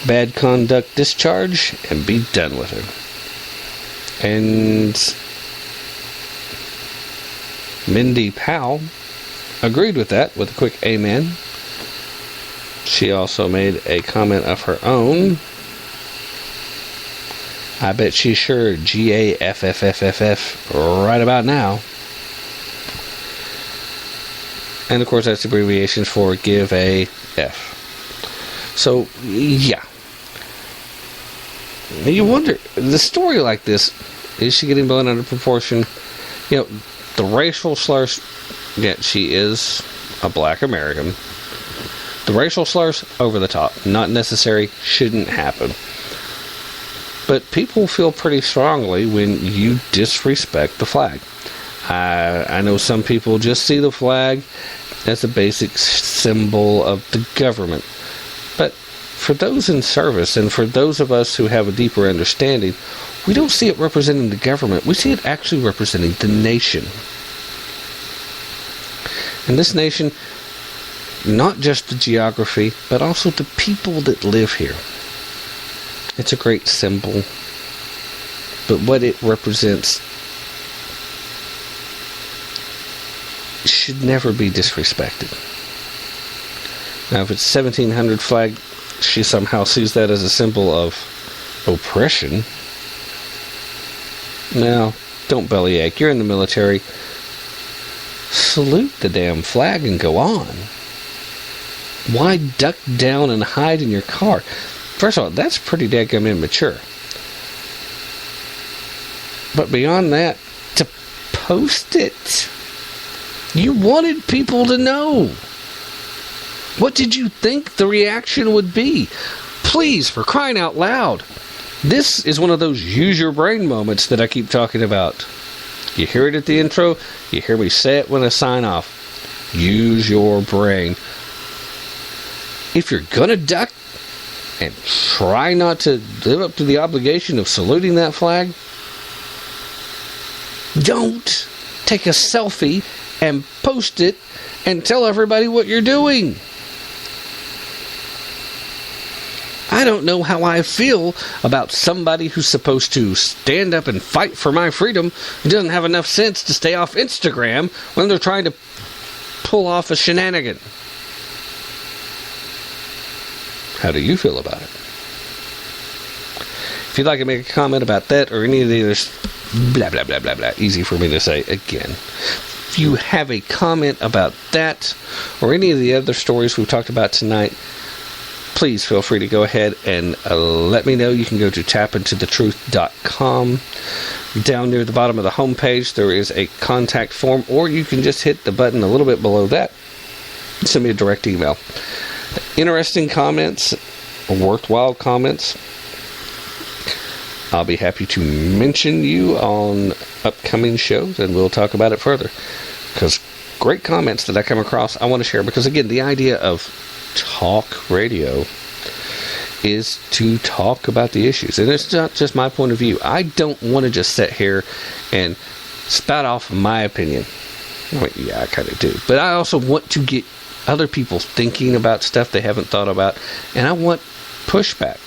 Bad conduct discharge and be done with her. And Mindy Powell agreed with that with a quick amen. She also made a comment of her own. I bet she's sure GAFFFFF right about now. And of course that's abbreviations for give a F. So, yeah. You wonder, the story like this, is she getting blown out of proportion? You know, the racial slurs, yeah, she is a black American. The racial slurs, over the top. Not necessary, shouldn't happen. But people feel pretty strongly when you disrespect the flag. I know some people just see the flag as a basic symbol of the government. But for those in service and for those of us who have a deeper understanding, we don't see it representing the government. We see it actually representing the nation. And this nation, not just the geography, but also the people that live here. It's a great symbol, but what it represents should never be disrespected. Now, if it's 1700 flag, she somehow sees that as a symbol of oppression. Now, don't bellyache. You're in the military. Salute the damn flag and go on. Why duck down and hide in your car? First of all, that's pretty daggum immature. But beyond that, to post it, you wanted people to know. What did you think the reaction would be? Please, for crying out loud. This is one of those use your brain moments that I keep talking about. You hear it at the intro, you hear me say it when I sign off. Use your brain. If you're gonna duck and try not to live up to the obligation of saluting that flag, don't take a selfie and post it and tell everybody what you're doing. I don't know how I feel about somebody who's supposed to stand up and fight for my freedom who doesn't have enough sense to stay off Instagram when they're trying to pull off a shenanigan. How do you feel about it? If you'd like to make a comment about that or any of the others, blah, blah, blah, blah, blah, easy for me to say again. If you have a comment about that or any of the other stories we've talked about tonight, please feel free to go ahead and let me know. You can go to tapintothetruth.com. Down near the bottom of the homepage, there is a contact form, or you can just hit the button a little bit below that. Send me a direct email. Interesting comments, worthwhile comments, I'll be happy to mention you on upcoming shows, and we'll talk about it further. Because great comments that I come across, I want to share. Because again, the idea of talk radio is to talk about the issues. And it's not just my point of view. I don't want to just sit here and spout off my opinion. Well, yeah, I kind of do. But I also want to get other people thinking about stuff they haven't thought about. And I want pushback.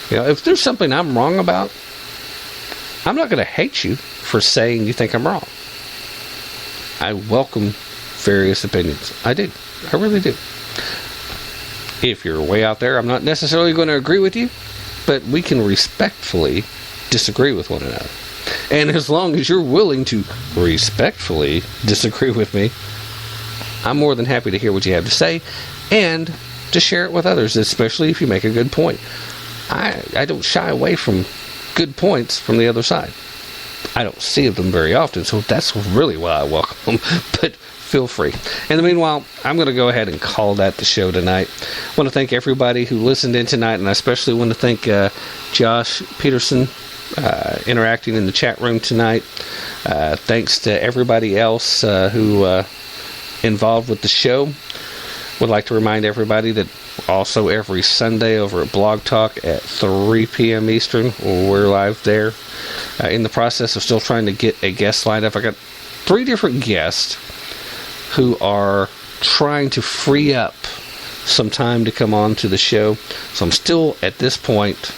You know, if there's something I'm wrong about, I'm not going to hate you for saying you think I'm wrong. I welcome various opinions. I do. I really do. If you're way out there, I'm not necessarily going to agree with you, but we can respectfully disagree with one another. And as long as you're willing to respectfully disagree with me, I'm more than happy to hear what you have to say and to share it with others, especially if you make a good point. I don't shy away from good points from the other side. I don't see them very often, so that's really why I welcome them. But feel free. In the meanwhile, I'm going to go ahead and call that the show tonight. I want to thank everybody who listened in tonight, and I especially want to thank Josh Peterson interacting in the chat room tonight. Thanks to everybody else who involved with the show. Would like to remind everybody that Also every Sunday over at Blog Talk at 3 p.m. Eastern. We're live there. In the process of still trying to get a guest lined up. I got 3 different guests who are trying to free up some time to come on to the show. So I'm still at this point,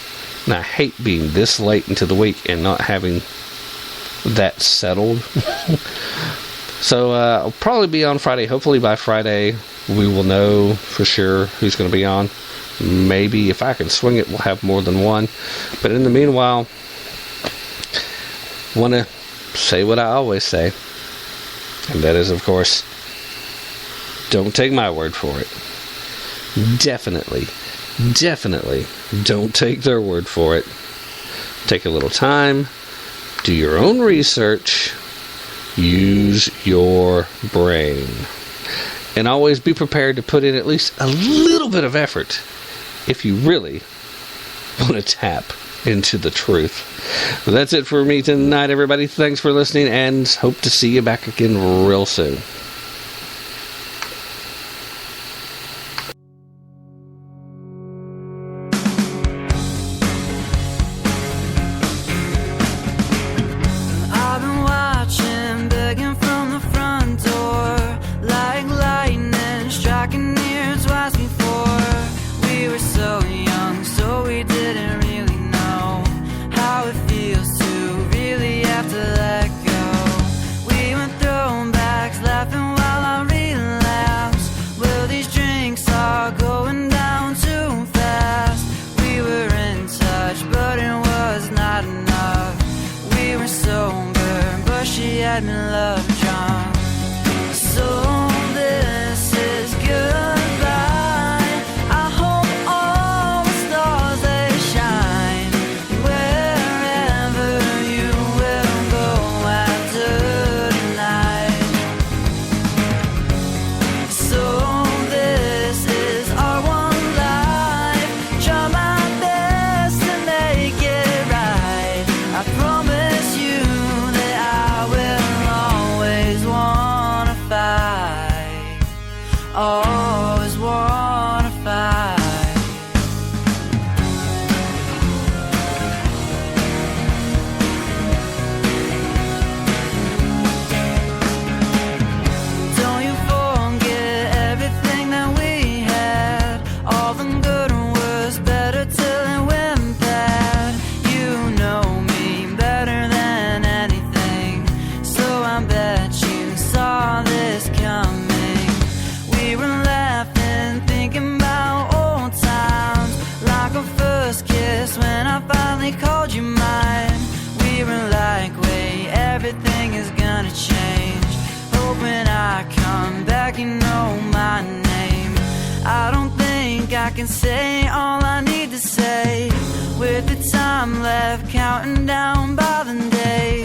and I hate being this late into the week and not having that settled. So I'll probably be on Friday. Hopefully by Friday we will know for sure who's going to be on. Maybe if I can swing it, we'll have more than one. But in the meanwhile, want to say what I always say, and that is, of course, don't take my word for it. Definitely don't take their word for it. Take a little time, do your own research, use your brain, and always be prepared to put in at least a little bit of effort if you really want to tap into the truth. Well, that's it for me tonight, everybody. Thanks for listening, and hope to see you back again real soon. I can say all I need to say with the time left counting down by the day.